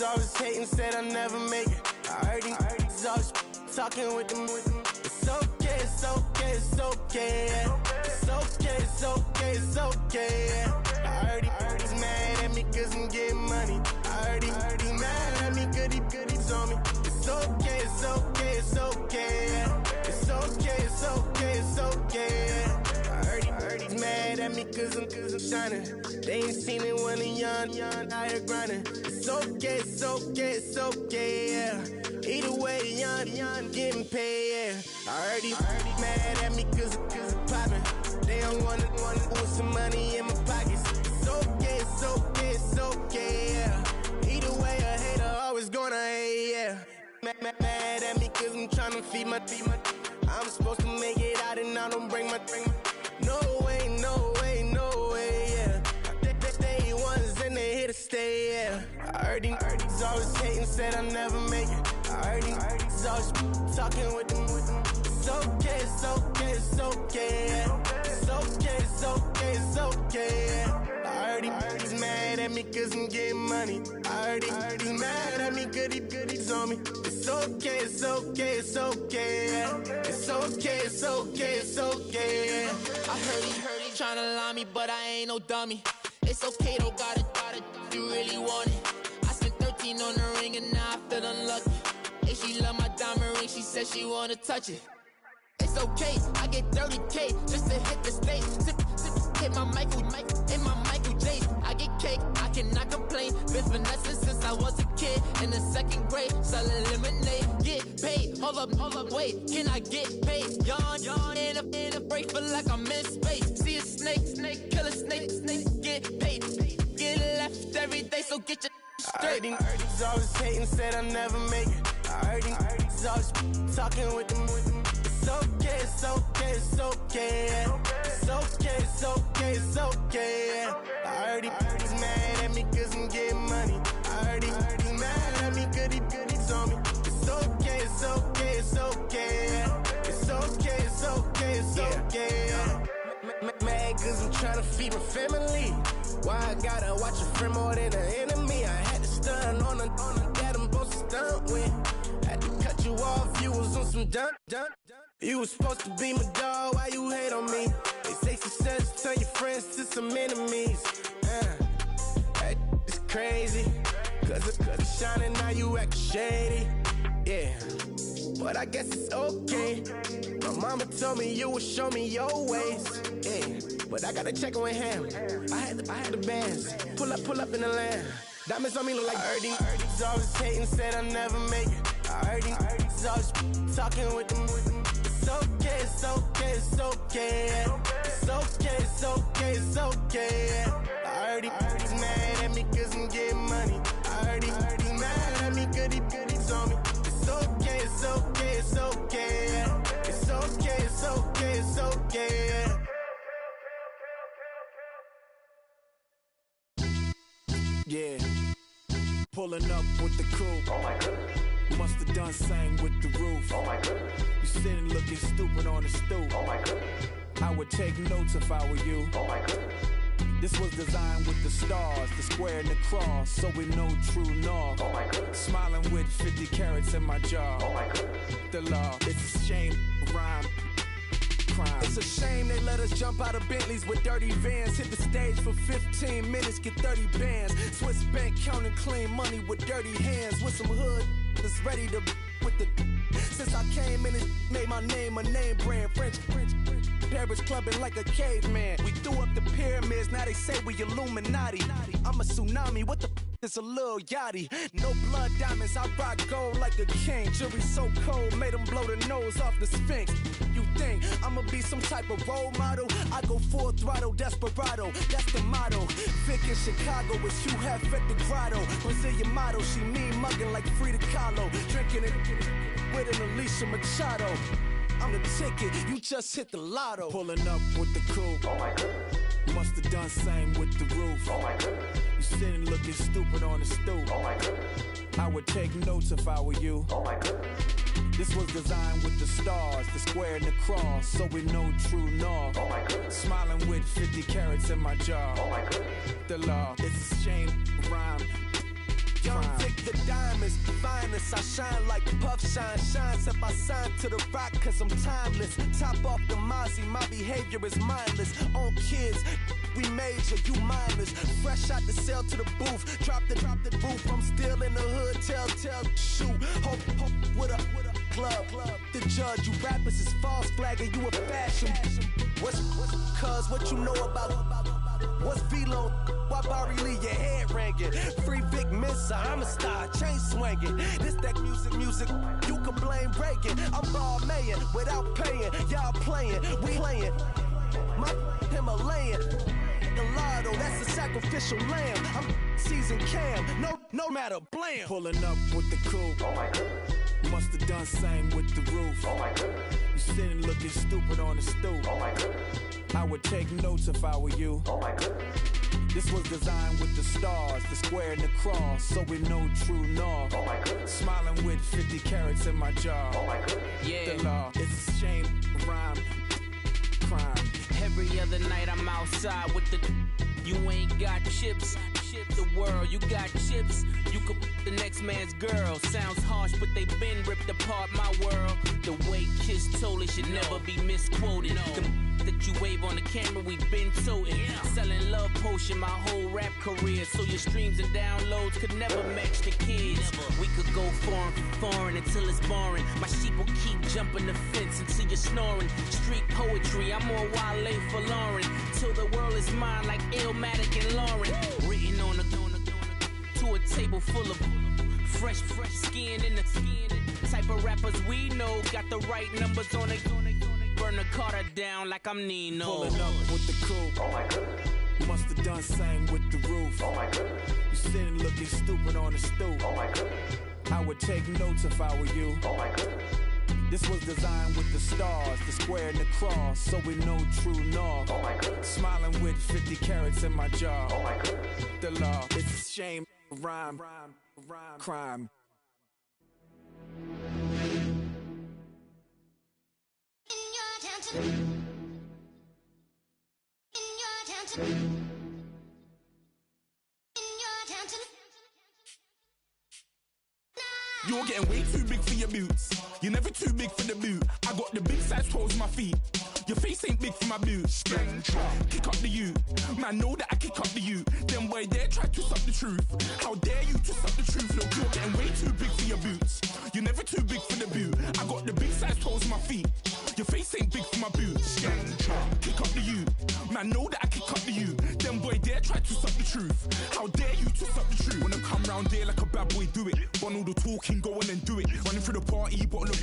Always hating, said I never make it. I heard these always talking with them. It's okay, it's okay, it's okay. It's okay, it's okay, it's okay. I heard he's mad at at me cause I'm getting money. I heard he mad at me cause he's on me. It's okay, it's okay, it's okay, yeah. It's okay, it's okay, it's okay, yeah. I heard he's mad at me cause I'm shining. They ain't seen it when I'm young, out here grinding. It's okay, it's okay, it's okay, yeah. Either way, young, getting paid, yeah. I heard he's mad at me cause I'm poppin'. They don't wanna put some money in my pockets. It's okay, it's okay, it's okay, yeah. Either way, a hater always gonna hate, yeah. Mad at me cause I'm tryna feed my I'm supposed to make it out and I don't bring my No way, no way, no way, yeah. They ones and they here to stay, yeah. I heard he's always hating, said I never make it. I heard he's always talking with them. It's okay, it's okay, it's okay, yeah. It's okay, it's okay, it's okay, yeah. I heard he's mad at me cause I'm getting money. I heard he's mad at me cause he's on me. It's okay, it's okay, it's okay, yeah. It's okay, it's okay, it's okay, yeah. I heard he tryna lie me, but I ain't no dummy. It's okay though, got it, you really want it. I spent 13 on the ring and now I feel unlucky. Hey, she love my diamond ring, she said she wanna touch it. It's okay, I get 30K just to hit the stage. Sip, hit my Michael, in my Michael J. I get cake, I cannot complain. Been finessing since I was a kid in the 2nd grade. Selling lemonade, get paid. Hold up, wait, can I get paid? Yawn, in a break, feel like I'm in space. See a snake, kill a snake, get paid. Get left every day, so get your straight. I heard he's always hating, said I never make it. I heard he's always talking with them. It's okay, it's okay, it's okay, yeah. It's okay, it's okay, it's okay, yeah. I heard he's mad at me cause I'm getting money. I heard he's mad at me cause he's on me. It's okay, it's okay, it's okay, yeah. It's okay, it's okay, it's okay, yeah. Mad cause I'm tryna feed my family. Why I gotta watch a friend more than an enemy? I had to stun on a that I'm supposed to stunt with. Had to cut you off, you was on some dun. You was supposed to be my dog, why you hate on me? They say success turn your friends to some enemies. Hey, it's crazy, cause it's shining, now you act shady. Yeah, but I guess it's okay. My mama told me you would show me your ways. Yeah, but I gotta check on him. I had the bands. Pull up in the land. Diamonds on me look like Erdy. He's always hating, said I never make it. I heard he's always talking with them. It's okay, it's okay, it's okay, yeah. It's okay, it's okay, it's okay, yeah. I heard he's mad at me cause I'm getting money. I heard he's mad at me cause he's on me. It's okay, it's okay, it's okay, yeah. It's okay, it's okay, it's okay, yeah. Yeah, pulling up with the crew. Oh my goodness. Must have done same with the roof. Oh my goodness. You sitting looking stupid on the stoop. Oh my goodness. I would take notes if I were you. Oh my goodness. This was designed with the stars, the square and the cross, so we know true north. Oh my goodness. Smiling with 50 carats in my jaw. Oh my goodness. The law, it's a shame, rhyme. Crime. It's a shame they let us jump out of Bentleys with dirty vans. Hit the stage for 15 minutes, get 30 bands. Swiss bank counting clean money with dirty hands. With some hood that's ready to with the. Since I came in and made my name a name brand. French. Paris clubbing like a caveman. We threw up the pyramids, now they say we Illuminati. I'm a tsunami, what the is a little yachty. No blood diamonds, I rock gold like a king. Jury so cold, made them blow the nose off the Sphinx. You think I'ma be some type of role model? I go full throttle, desperado, that's the motto. Vic in Chicago, it's Hugh Hef at the grotto. Brazilian model, she mean mugging like Frida Kahlo. Drinking it with an Alicia Machado. I'm the ticket, you just hit the lotto. Pulling up with the crew. Oh my goodness. Must have done same with the roof. Oh my goodness. You sitting looking stupid on the stoop. Oh my goodness. I would take notes if I were you. Oh my goodness. This was designed with the stars, the square and the cross, so we know true north. Oh my goodness. Smiling with 50 carats in my jaw. Oh my goodness. The law, it's a shame, rhyme. Young Vic the diamonds, finest. I shine like Puff Shine. Shines if I sign to the rock, cause I'm timeless. Top off the Mozzie, my behavior is mindless. On kids, we major, you minors. Fresh out the cell to the booth. Drop the roof. I'm still in the hood. Tell, shoot. Hope with a club. The judge, you rappers is false flagging. You a fashion. What's cuz what you know about? What's Velo? Why Barry Lee your head ringing? Free Vic Mensa, I'm a star, chain swinging. This that music, you can blame Reagan. I'm ball mayin' without paying. Y'all playing, we playing. My Himalayan. Gallardo, that's a sacrificial lamb. I'm seasoned cam, no matter, blam. Pulling up with the coupe. Oh my goodness. Must have done same with the roof. Oh my goodness. You sitting looking stupid on the stoop. Oh my goodness. I would take notes if I were you. Oh my goodness. This was designed with the stars, the square and the cross, so we know true north. Oh my goodness. Smiling with 50 carats in my jaw. Oh my goodness. Yeah. The law, it's a shame, rhyme, crime. Every other night I'm outside with the. You ain't got chips. The world, you got chips. You could the next man's girl. Sounds harsh, but they been ripped apart my world. The way Kiss told it should never be misquoted. The that you wave on the camera, we been toting. Selling love potion my whole rap career. So your streams and downloads could never match the kids. We could go foreign until it's boring. My sheep will keep jumping the fence until you're snoring. Street poetry, I'm more Wale for Lauren. Till the world is mine like Illmatic and Lauren. Written on a to a table full of fresh skin in the type of rappers we know. Got the right numbers on it. Burn the Carter down like I'm Nino. Pulling up with the coupe. Oh my goodness. Must have done same with the roof. Oh my goodness. You sitting looking stupid on the stoop. Oh my goodness. I would take notes if I were you. Oh my goodness. This was designed with the stars, the square and the cross, so we know true north. Oh my goodness. Smiling with 50 carats in my jaw. Oh my goodness. The law, it's a shame, rhyme, crime. You're getting way too big for your boots. You're never too big for the boot. I got the big size toes on my feet. Your face ain't big for my boots. Kick up the you. Man, know that I kick up the you. Then boy dare try to suck the truth. How dare you to suck the truth? Look, you're getting way too big for your boots. You're never too big for the boot. I got the big size toes on my feet. Your face ain't big for my boots. Kick up the you. Man, know that I kick up the you. Then boy dare try to suck the truth. How dare you to suck the truth? When I come round there like a bad boy, do it. Bun all the talking, go on and do it. Running through the party, bottle up.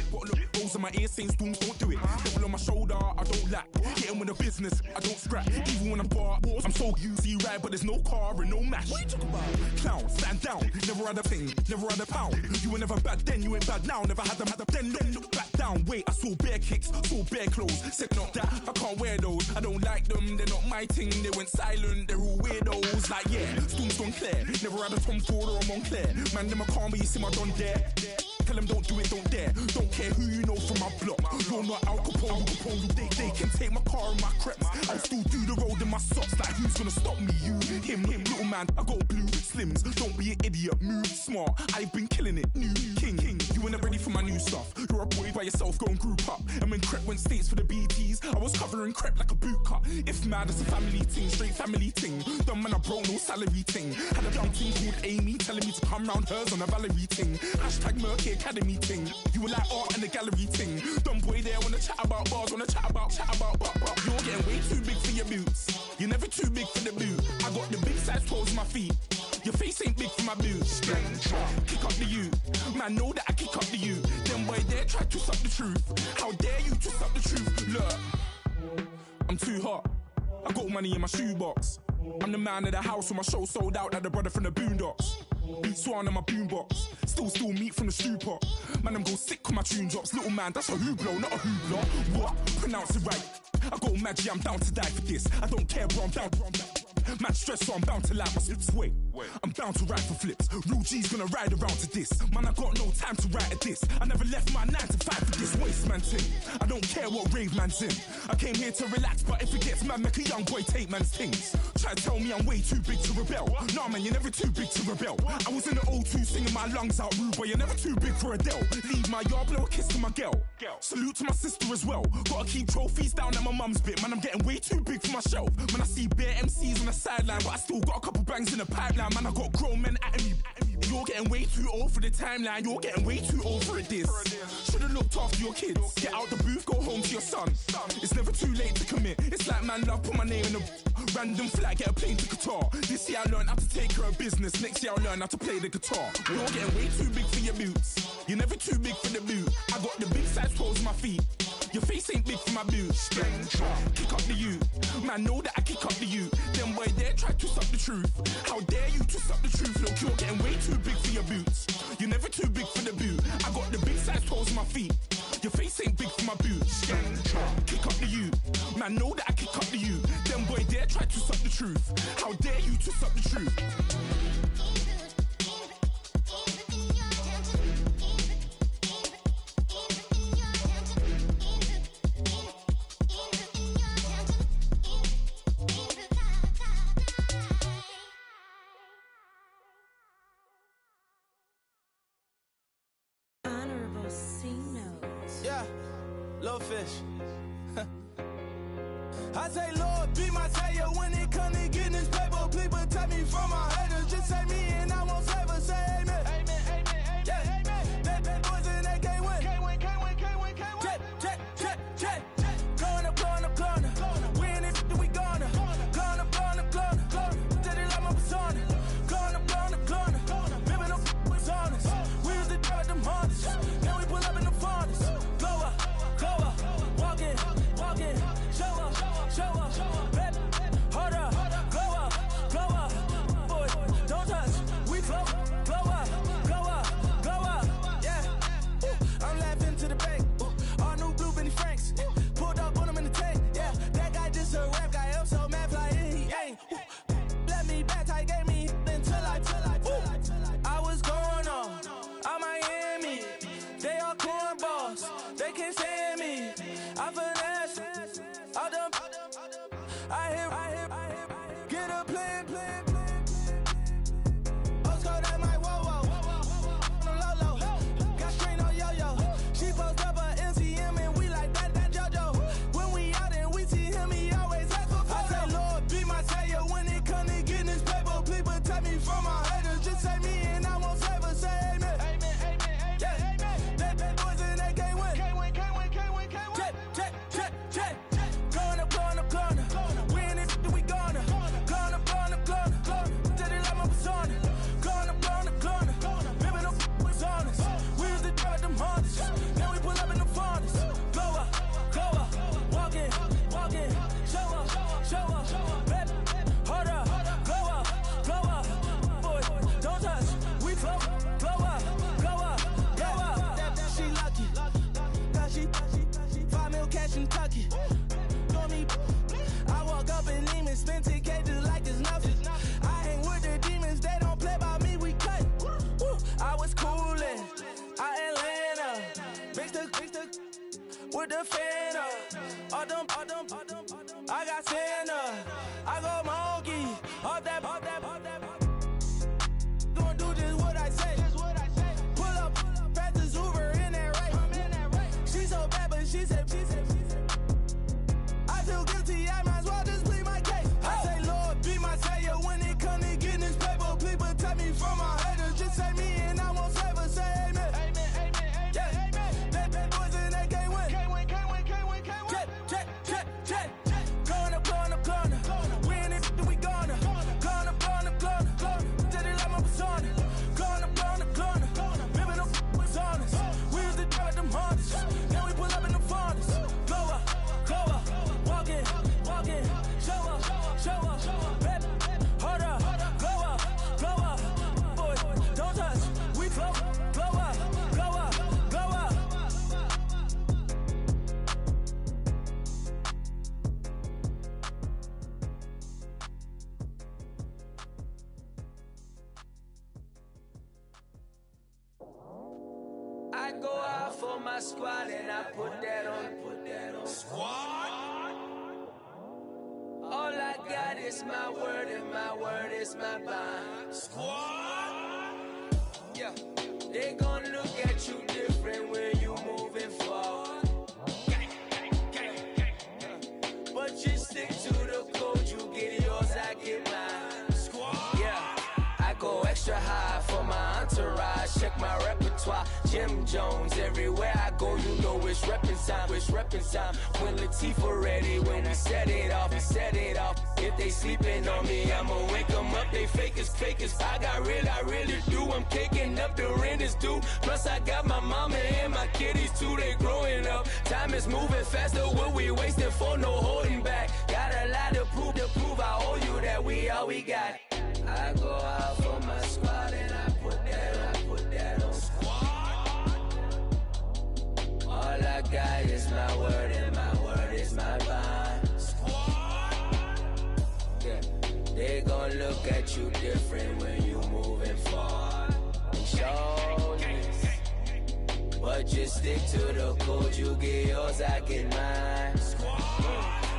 Rolls in my ear saying storms, don't do it. Double on my shoulder, I don't lack. Hitting with the business, I don't scrap. Even when I'm bar, I'm so easy right, but there's no car and no mash. What you talking about? Clown, stand down. Never had a thing, never had a pound. You were never bad then, you ain't bad now. Never had them, then look back down. Wait, I saw bare kicks, saw bare clothes. Said not that, I can't wear those. I don't like them, they're not my thing. They went silent, they're all weirdos. Like yeah, storms gone clear. Never had a Tom Ford or a Montclair. Man, them a calm, but you see my don there. Tell them don't do it, don't dare. Don't care who you know from my block. You're not Al Capone, they can take my car and my creps. I'll still do the road in my socks. Like who's gonna stop me? You, him, little man. I got blue slims. Don't be an idiot, move smart. I've been killing it, new king. You were never ready for my new stuff. You're a boy by yourself, go and group up. And when Crep went states for the BTs, I was covering Crep like a boot cut. If mad, it's a family ting, straight family ting. Dumb man, I broke no salary ting. Had a young ting called Amy telling me to come round hers on a Valerie ting. Hashtag Murky Academy ting. You were like art and the gallery ting. Dumb boy there wanna chat about bars, wanna chat about. You're getting way too big for your boots. You're never too big for the boot. I got the big size toes on my feet. Your face ain't big for my boots. Kick up the you. Man, know that I kick up the you. Then boy dare try to suck the truth. How dare you to suck the truth? Look, I'm too hot. I got money in my shoebox. I'm the man of the house when my show sold out like the brother from the Boondocks. Beat Swan in my boombox. Still meat from the stew pot. Man, I'm go sick when my tune drops. Little man, that's a hooplo, not a hoopla. What? Pronounce it right. I go Maggie, I'm down to die for this. I don't care, bro, I'm down. Man stressed, so I'm bound to like my slips. Wait, I'm bound to ride for flips. Real G's gonna ride around to this. Man, I got no time to write at this. I never left my 9 to 5 for this waste man thing. I don't care what rave man's in. I came here to relax, but if it gets mad, make a young boy take man's things. Try to tell me I'm way too big to rebel. Nah, man, you're never too big to rebel. I was in the O2 singing my lungs out, rude boy, you're never too big for Adele. Leave my yard, blow a kiss to my girl. Salute to my sister as well. Gotta keep trophies down at my mum's bit. Man, I'm getting way too big for my shelf. Man, I see bare MCs on the sideline, but I still got a couple bangs in the pipeline. Man, I got grown men at me. You're getting way too old for the timeline. You're getting way too old for this. Should've looked after your kids. Get out the booth, go home to your son. It's never too late to commit. It's like man love, put my name in a random flat, get a plane to Qatar. This year I learned how to take care of business. Next year I'll learn how to play the guitar. You're getting way too big for your boots. You're never too big for the boot. I got the big size toes on my feet. Your face ain't big for my boots. Kick up the you. Man, know that I kick up the you. Them boy there try to twist up the truth. How dare you twist up the truth? Look, you're getting way too big for your boots. You're never too big for the boot. I got the big size toes on my feet. Your face ain't big for my boots. Kick up the you. Man, know that I kick up the you. Them boy there try to twist up the truth. How dare you twist up the truth? Fish. I say, Lord, be my savior when it comes to getting this paper. Please protect me from my haters. Just say me and I won't save us. Say amen. Amen, amen, amen. Yeah. Amen. That boys and they can't win. Can't win, can't win, can't win, can't win. Check. Going up. We in it, we gonna. Going up. Did it like my persona. Going up. Living up with honest. We was the drug them hardest. Now we pull up in the furnace. Glow up. Walking, show up, baby, hold up, glow up, boy, don't touch, we glow up, yeah, I'm laughing to the bank, all new blue Benny Franks, pulled up on him in the tank, yeah, that guy just a rap guy, I'm so mad flying, he ain't, let me back, tight gave me, until I was going on, I'm Miami, they all cornballs, they can't stand me, I finesse, all them, I hear, get a plan. Oscar, that might whoa, no low, got strain on yo-yo. She post up a MCM and we like that JoJo. When we out and we see him, he always ask for photo. I say, Lord, be my savior when it come to getting this paper. Please protect me from my haters. Just say me and I won't save us. Say amen. Amen. Yeah. That boys and they can't win. Can't win. Check. Going up. We in it, we gonna. Going up. Did it like my persona. Going up. Living up with honest. We was the drug them hardest. Now we pull up in the furnace. Glow up. Walking. Show up. Baby, hold up. Glow up. Boy, don't touch. We glow up. Yeah, she lucky. Cause she 5 mil cash in Kentucky. I walk up in demons, spend 10K just like it's nothing. I hang with the demons, they don't play by me, we cut. I was coolin', Atlanta, mixed with the Fanta. All them, I got Santa, I go monkey, all that. Gonna do just what I say. Pull up, pass the Uber in that right. She so bad, but she said. I feel guilty, I might as well just plead my case. I say, Lord, be my savior when it come to getting this paper. Please protect me from my haters. Just say me and I won't save us. Say amen. Yeah. That boys and they can't win. Check. for my squad and I put that on. Squad. All I got is my word and my word is my bond. Squad. Yeah. They gon' look at you different when you moving forward. But just stick to the code, you get yours, I get mine. Squad. Yeah. I go extra high for my entourage. Check my repertoire. Jim Jones, everywhere I go, you know it's reppin' time. It's reppin' time. When Latifah ready, when we set it off, we set it off. If they sleeping on me, I'ma wake them up. They fakers. I really do. I'm kicking up, the rent is due. Plus I got my mama and my kiddies too. They growing up. Time is moving faster. What we wasting for? No holding back. Got a lot to prove. I owe you that we all we got. I go out for my squad and I put that on. Squad. All I got is my word and my word is my bond. Squad. Yeah. They gon' look at you different when you moving forward. And show this. But just stick to the code, you get yours, I get mine.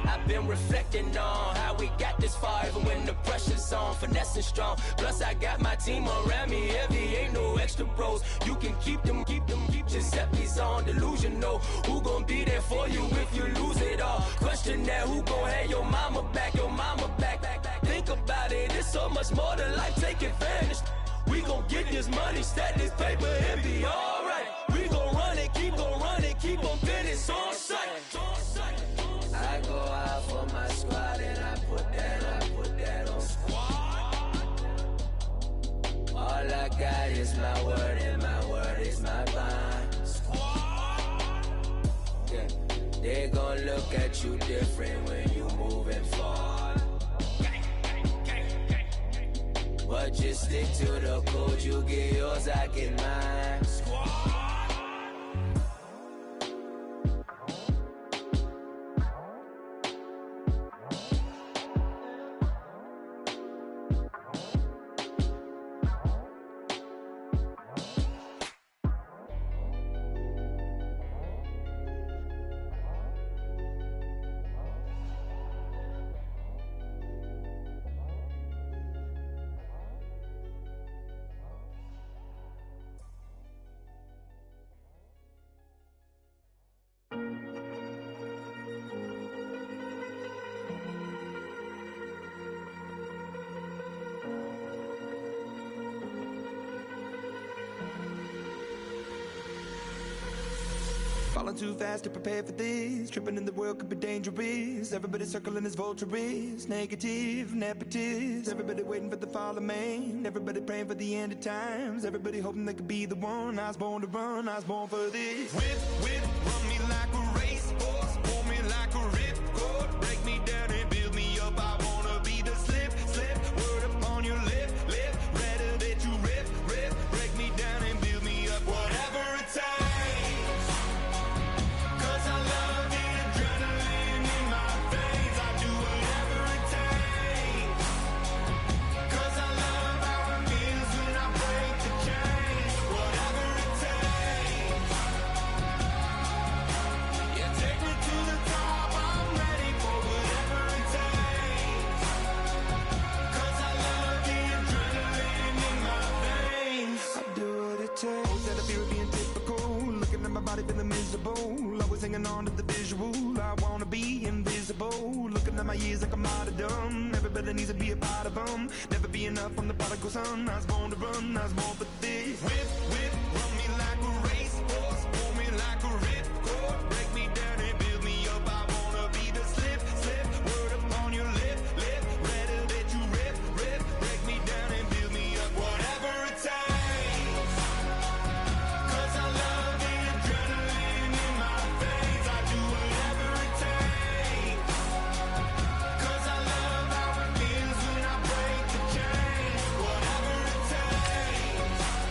I've been reflecting on how we got this far, even when the pressure's on, finessing strong. Plus I got my team around me heavy, ain't no extra bros. You can keep them, Giuseppe's on delusional. Who gon' be there for you if you lose it all? Question that, who gon' have your mama back? Think about it, it's so much more than life, take advantage. We gon' get this money, stack this paper and be alright. We gon' run it, keep on finish on sight. I go out for my squad and I put that on. Squad. All I got is my word and my word is my bond. Squad. Yeah. They gon' look at you different when you moving forward. But just stick to the code, you get yours, I get mine. Squad. Falling too fast to prepare for this. Tripping in the world could be dangerous. Everybody circling as vultures. Negative, nepotist. Everybody waiting for the fall of man. Everybody praying for the end of times. Everybody hoping they could be the one. I was born to run, I was born for this. Whip, run me like a racehorse. Pull me like a ripcord. Break me down and build me up. I wanna be the slip. Word upon your lip. Rather that you rip. Break me down and build me up. Whatever it takes. Feeling miserable, always hanging on to the visual. I wanna be invisible. Looking at my years like I'm martyrdom. Everybody needs to be a part of them. Never be enough, I'm the prodigal son. I was born to run, I was born for this. Whip, run me like a racehorse. Pull me like a ripcord. Break me down and build me up. I wanna be the slip. Word upon your lip. Rather that you rip. Break me down and build me up. Whatever it takes. 'Cause I love the adrenaline in my veins. I do whatever it takes. 'Cause I love how it feels when I break the chains. Whatever it takes.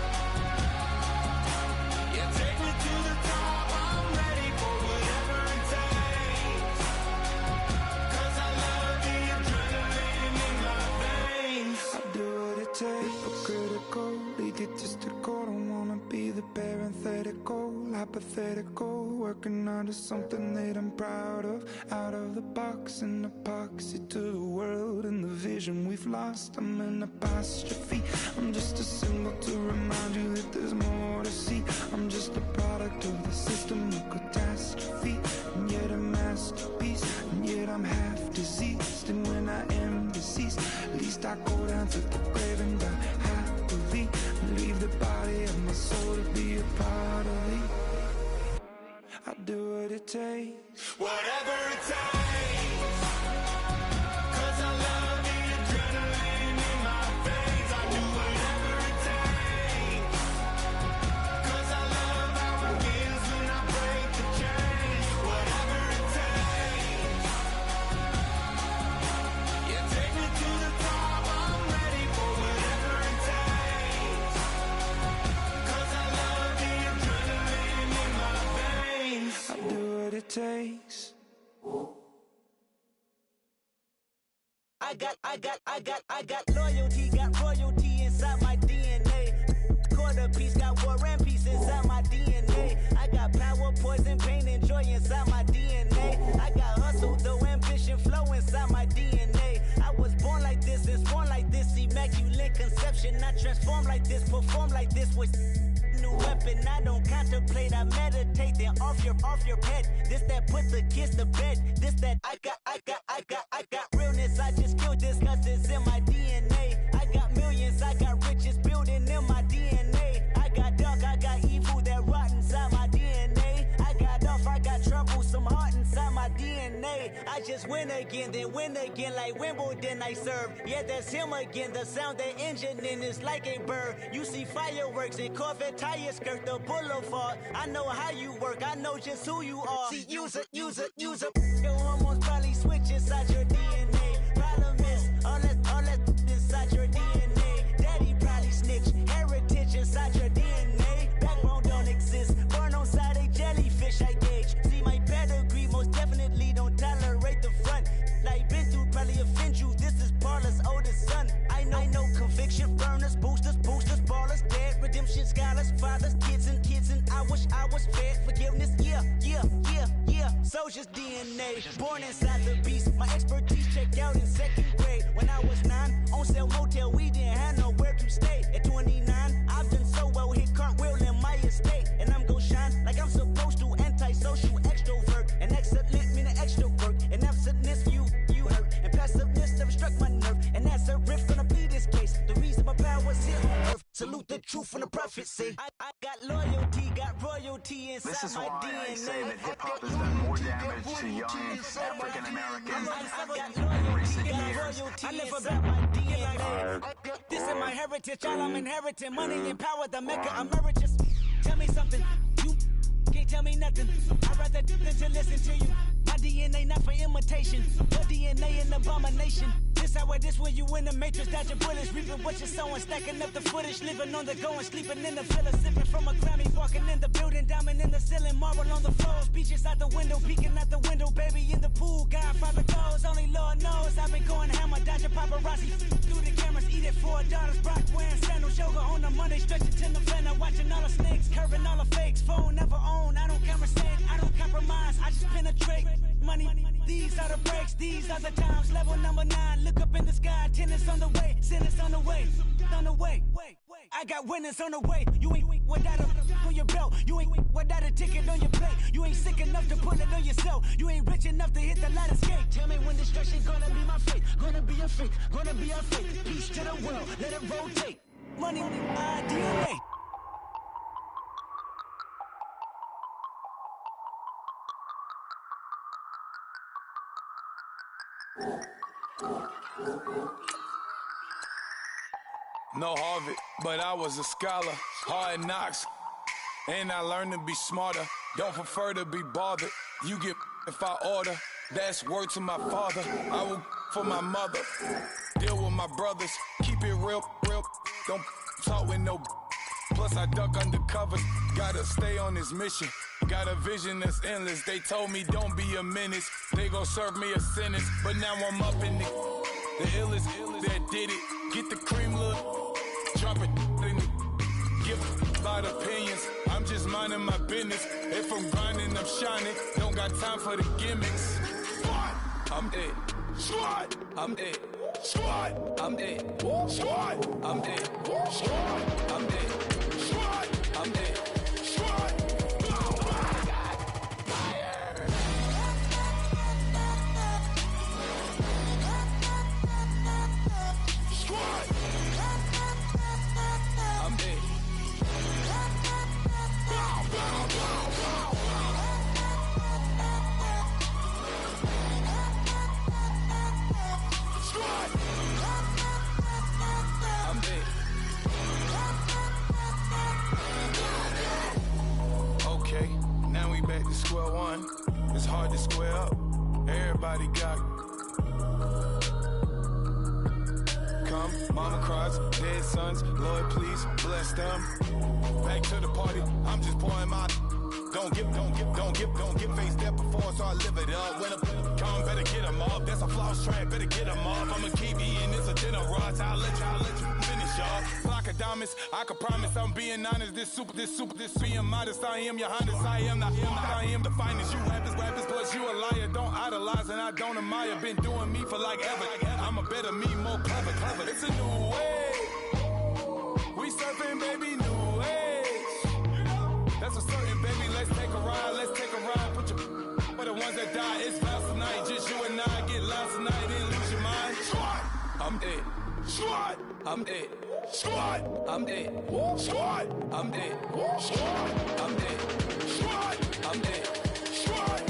hypothetical, working onto something that I'm proud of. Out of the box and epoxy to the world and the vision we've lost. I'm an apostrophe, I'm just a symbol to remind you that there's more to see. I'm just a product of the system of catastrophe, and yet a masterpiece, and yet I'm half diseased. And when I am deceased, at least I go down to the grave and die happily, and leave the body of my soul to be a part of me. I do what it takes, Whatever it takes, 'cause I love the adrenaline in my veins. I do whatever it takes, 'cause I love how it feels when I break the chains. Whatever it takes, yeah, take me to the top, I'm ready for whatever it takes, 'cause I love the adrenaline in my veins. I do what it takes. I got loyalty, got royalty inside my DNA. Quarter piece, got war and peace inside my DNA. I got power, poison, pain, and joy inside my DNA. I got hustle, though ambition, flow inside my DNA. I was born like this, and born like this, immaculate conception. I transform like this, perform like this with new weapon. I don't contemplate, I meditate. Then off your head. This that put the kids to bed. This that I got realness. I just killed this 'cause it's in my DNA. I got millions, I got riches building in my DNA. I got dark, I got evil that rot inside my DNA. I got off, I got trouble, some heart inside my DNA. I just win again, then win again like Wimbledon I serve. Yeah, that's him again. The sound that engine in is like a bird. You see fireworks and Corvette tires skirt the boulevard. I know how you work, I know just who you are. See, use it. Your hormones probably switch inside your DNA. Problem is, all that inside your DNA. Daddy probably snitch, heritage inside your DNA. Backbone don't exist, born on side a jellyfish I gauge. See my pedigree, most definitely don't tolerate the front. Like been through probably offend you, this is Paula's oldest son. I know conviction, burners, boosters, ballers, dead, redemption, scholars, fathers, kids and I wish I was fed forgiveness, yeah. Soldier's DNA, born inside the beast. My expertise checked out in second grade. When I was 9, on sale motel, we didn't have nowhere to stay. At 29, I've done so well, hit cartwheel in my estate. And I'm gon' shine like I'm supposed to, antisocial extrovert. And excellent meaning extra work. And absentness, you hurt. And passiveness never struck my nerve. And that's a riff, gonna be this case. The reason my power's here on earth. Salute the truth and the prophecy. I got loyalty, got royalty inside This is my why DNA. I say that hip-hop has done more damage to young African Americans in recent years. I live about my DNA. This is my heritage, all I'm inheriting. Money and power, the maker emeritus. Tell me something, you can't tell me nothing. I'd rather do than to listen to you. My DNA not for imitation. Your DNA an abomination. This when you in the matrix, dodging bullets, reaping what you're sowing, stacking up the footage, living on the go and sleeping in the villa, sipping from a Grammy, walking in the building, diamond in the ceiling, marble on the floors, beaches out the window, peeking out the window, baby in the pool, Godfather goes, only Lord knows, I've been going hammer, dodging paparazzi, through the cameras, eat it 4 daughters, Brock wearing sandals, yoga on a Monday, stretching to November, watching all the snakes, curving all the fakes, phone never own, I don't conversate, I don't compromise, I just penetrate, money, these are the breaks, these are the times, level number 9, look up in the sky, tennis on the way, sinners on the way, I got winners on the way. You ain't without a on your belt. You ain't without a ticket on your plate. You ain't sick enough to pull it on yourself. You ain't rich enough to hit the ladder skate. Tell me when destruction gonna be my fate. Gonna be a fate, gonna be a fate. Peace to the world, let it rotate. Money, DNA. No Harvard, but I was a scholar. Hard knocks, and I learned to be smarter. Don't prefer to be bothered. You get if I order. That's word to my father. I will for my mother. Deal with my brothers. Keep it real. Don't talk with no. Plus I duck undercover. Gotta stay on this mission. Got a vision that's endless. They told me don't be a menace. They gon' serve me a sentence. But now I'm up in the illest that did it. Get the cream look. Drop it in the give about opinions. I'm just minding my business. If shining. Don't got time for the gimmicks. Squad, I'm it. Squad, I'm it. Squad, I'm it. Squad, I'm it. Squad, I'm it. Squad, I'm it. Squad. Back to square one. It's hard to square up. Everybody got come. Mama cries, dead sons. Lord, please bless them. Back to the party. I'm just pouring my. Don't get face that before, so I live it up. When I come, better get them up. That's a floss track, better get them up. I'ma keep eating this a dinner rush. I'll let you finish up. Flock of diamonds, I can promise I'm being honest. This being modest. I am your highness. I am the finest. You rappers, plus you a liar. Don't idolize and I don't admire. Been doing me for like ever. I'm a better me, more clever. It's a new way. We surfing, baby, new age. That's a certain, baby. Let's take a ride. Put your for the ones that die. It's vows tonight. Just you and I get lost tonight. Then lose your mind. Squad, I'm dead. Squad, I'm dead. Squad, I'm dead. Squad, I'm dead. Squad, I'm dead. Squad, I'm dead. Squad.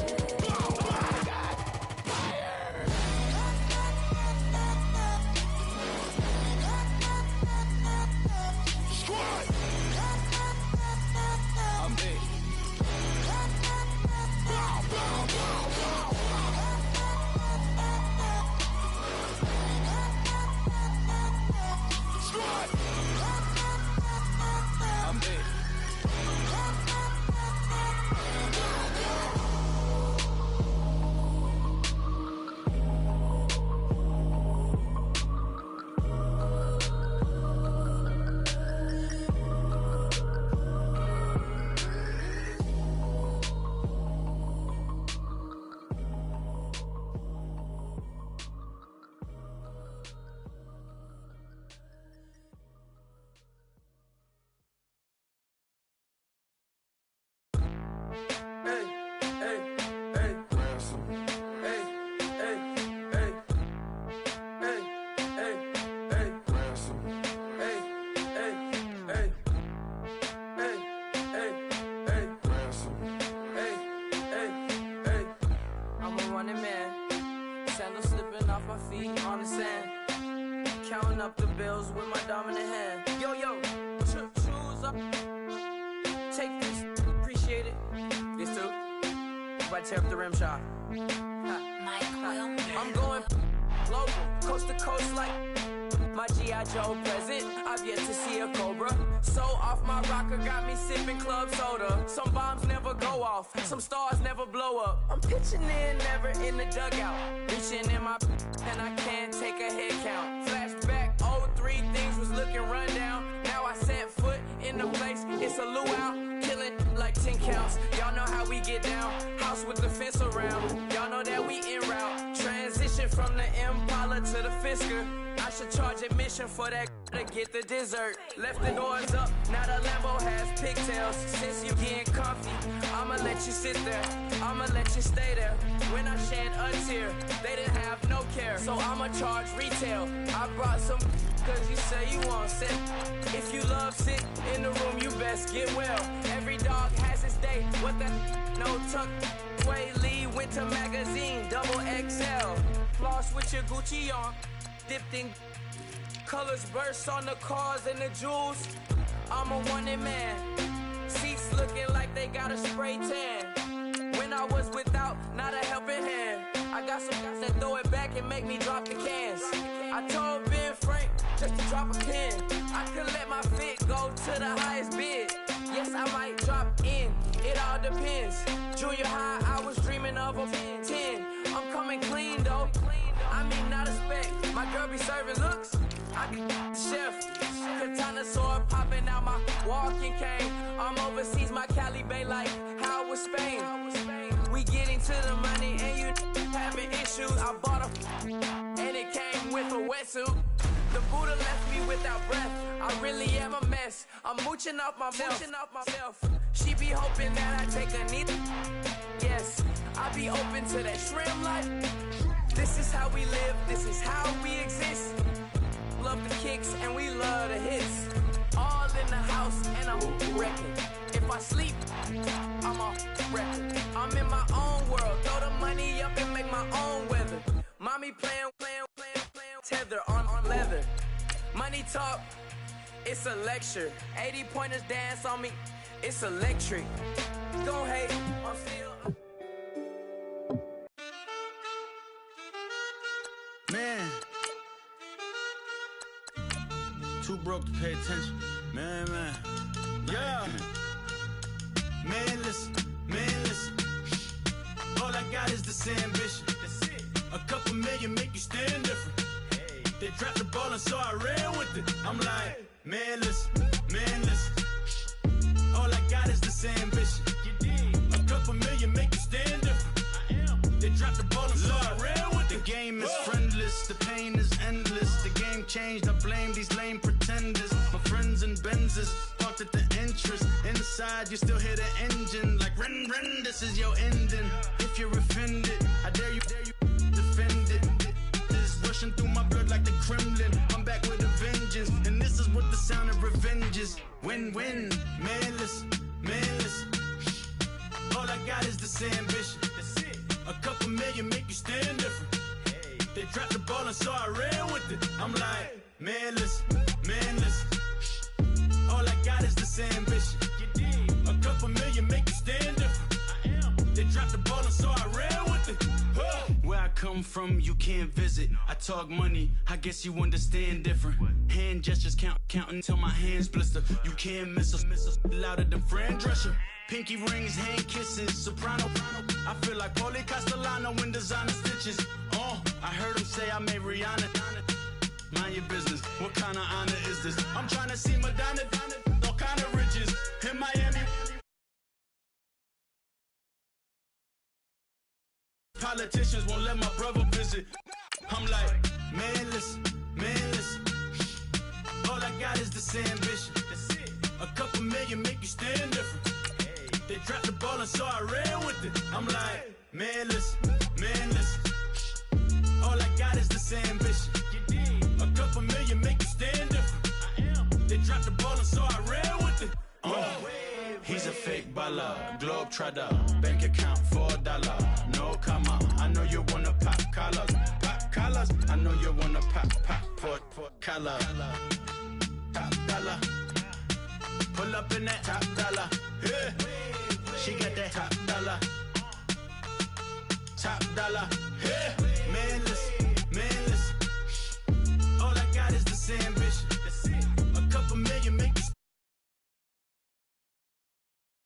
Counting up the bills with my dominant hand. Yo, choose up. Take this, appreciate it. This too. If I tear up the rim shot. I'm going global, coast to coast like my G.I. Joe present. I've yet to see a Cobra. So off my rocker, got me sipping club soda. Some bombs never go off, some stars never blow up. I'm pitching in, never in the dugout. Reaching in my and I can't take a head count. Flashback, 03, things was looking run down. Now I set foot in the place, it's a luau. Killing like 10 counts. Y'all know how we get down. House with the fence around. Y'all know that we en route. Transition from the Impala to the Fisker. I should charge admission for that to get the dessert. Left the doors up, now the Lambo has pigtails. Since you getting comfy, I'ma let you sit there. I'ma let you stay there. When I shed a tear, they didn't have no care. So I'ma charge retail. I brought some cause you say you want sit. If you love sit in the room, you best get well. Every dog has its day. What that no tuck way Lee Winter magazine, double XL. Floss with your Gucci on. Dipped in colors burst on the cars and the jewels. I'm a wanted man. Seats looking like they got a spray tan. When I was without, not a helping hand. I got some guys that throw it back and make me drop the cans. I told Ben Frank just to drop a pin. I could let my fit go to the highest bid. Yes, I might drop in. It all depends. Junior high, I was dreaming of a 10. I'm coming clean though. I mean, not a spec. My girl be serving looks. I can the chef. Katana sword popping out my walking cane. I'm overseas, my Cali Bay like how was Spain. attitude. The Buddha left me without breath. I really am a mess. I'm mooching off myself. She be hoping that I take a knee. Yes, I be open to that shrimp life. This is how we live. This is how we exist. Love the kicks and we love the hits. All in the house and I'm wrecking. If I sleep, I'm off record. I'm in my own world. Throw the money up and make my own weather. Mommy playing tether on leather. Money talk, it's a lecture. 80 pointers dance on me, it's electric. Don't hate, I'm still. Man, too broke to pay attention. Man. Yeah. Man, listen. All I got is this ambition. A couple million make you stand different. They dropped the ball and so I ran with it. I'm like, man, listen. All I got is this ambition. A couple million make you stand different. They dropped the ball and so I ran with it. The game is friendless, the pain is endless. The game changed, I blame these lame pretenders. My friends and Benzes parked at the entrance. Inside, you still hear the engine. Like, ren, this is your ending. If you're offended, I dare you defend it. This is rushing through my blood like the Kremlin. I'm back with a vengeance, and this is what the sound of revenge is. Win-win, man, listen. All I got is this ambition. A couple million make you stand different. They dropped the ball and so I ran with it. I'm like, man, listen. All I got is this ambition. A couple million make you stand different. They dropped the ball and so I ran with it. Where I come from, you can't visit. I talk money, I guess you understand different. Hand gestures count until my hands blister. You can't miss us louder than Fran Drescher. Pinky rings, hand kisses, soprano. I feel like Paulie Castellano in designer stitches. I heard him say I made Rihanna. Mind your business, what kind of honor is this? I'm trying to see Madonna, all kind of riches. In Miami, politicians won't let my brother visit. I'm like, man, listen. All I got is this ambition. A couple million make you stand different. They dropped the ball and so I ran with it. I'm like, man, listen. All I got is this ambition. A couple million make you stand different. They dropped the ball and so I ran with it. He's a fake baller, globe trotter, bank account $4, no comma. I know you wanna pop collars. I know you wanna pop collar. Top dollar, pull up in that top dollar. Yeah. She got that top dollar. Yeah. Man, listen. All I got is this ambition.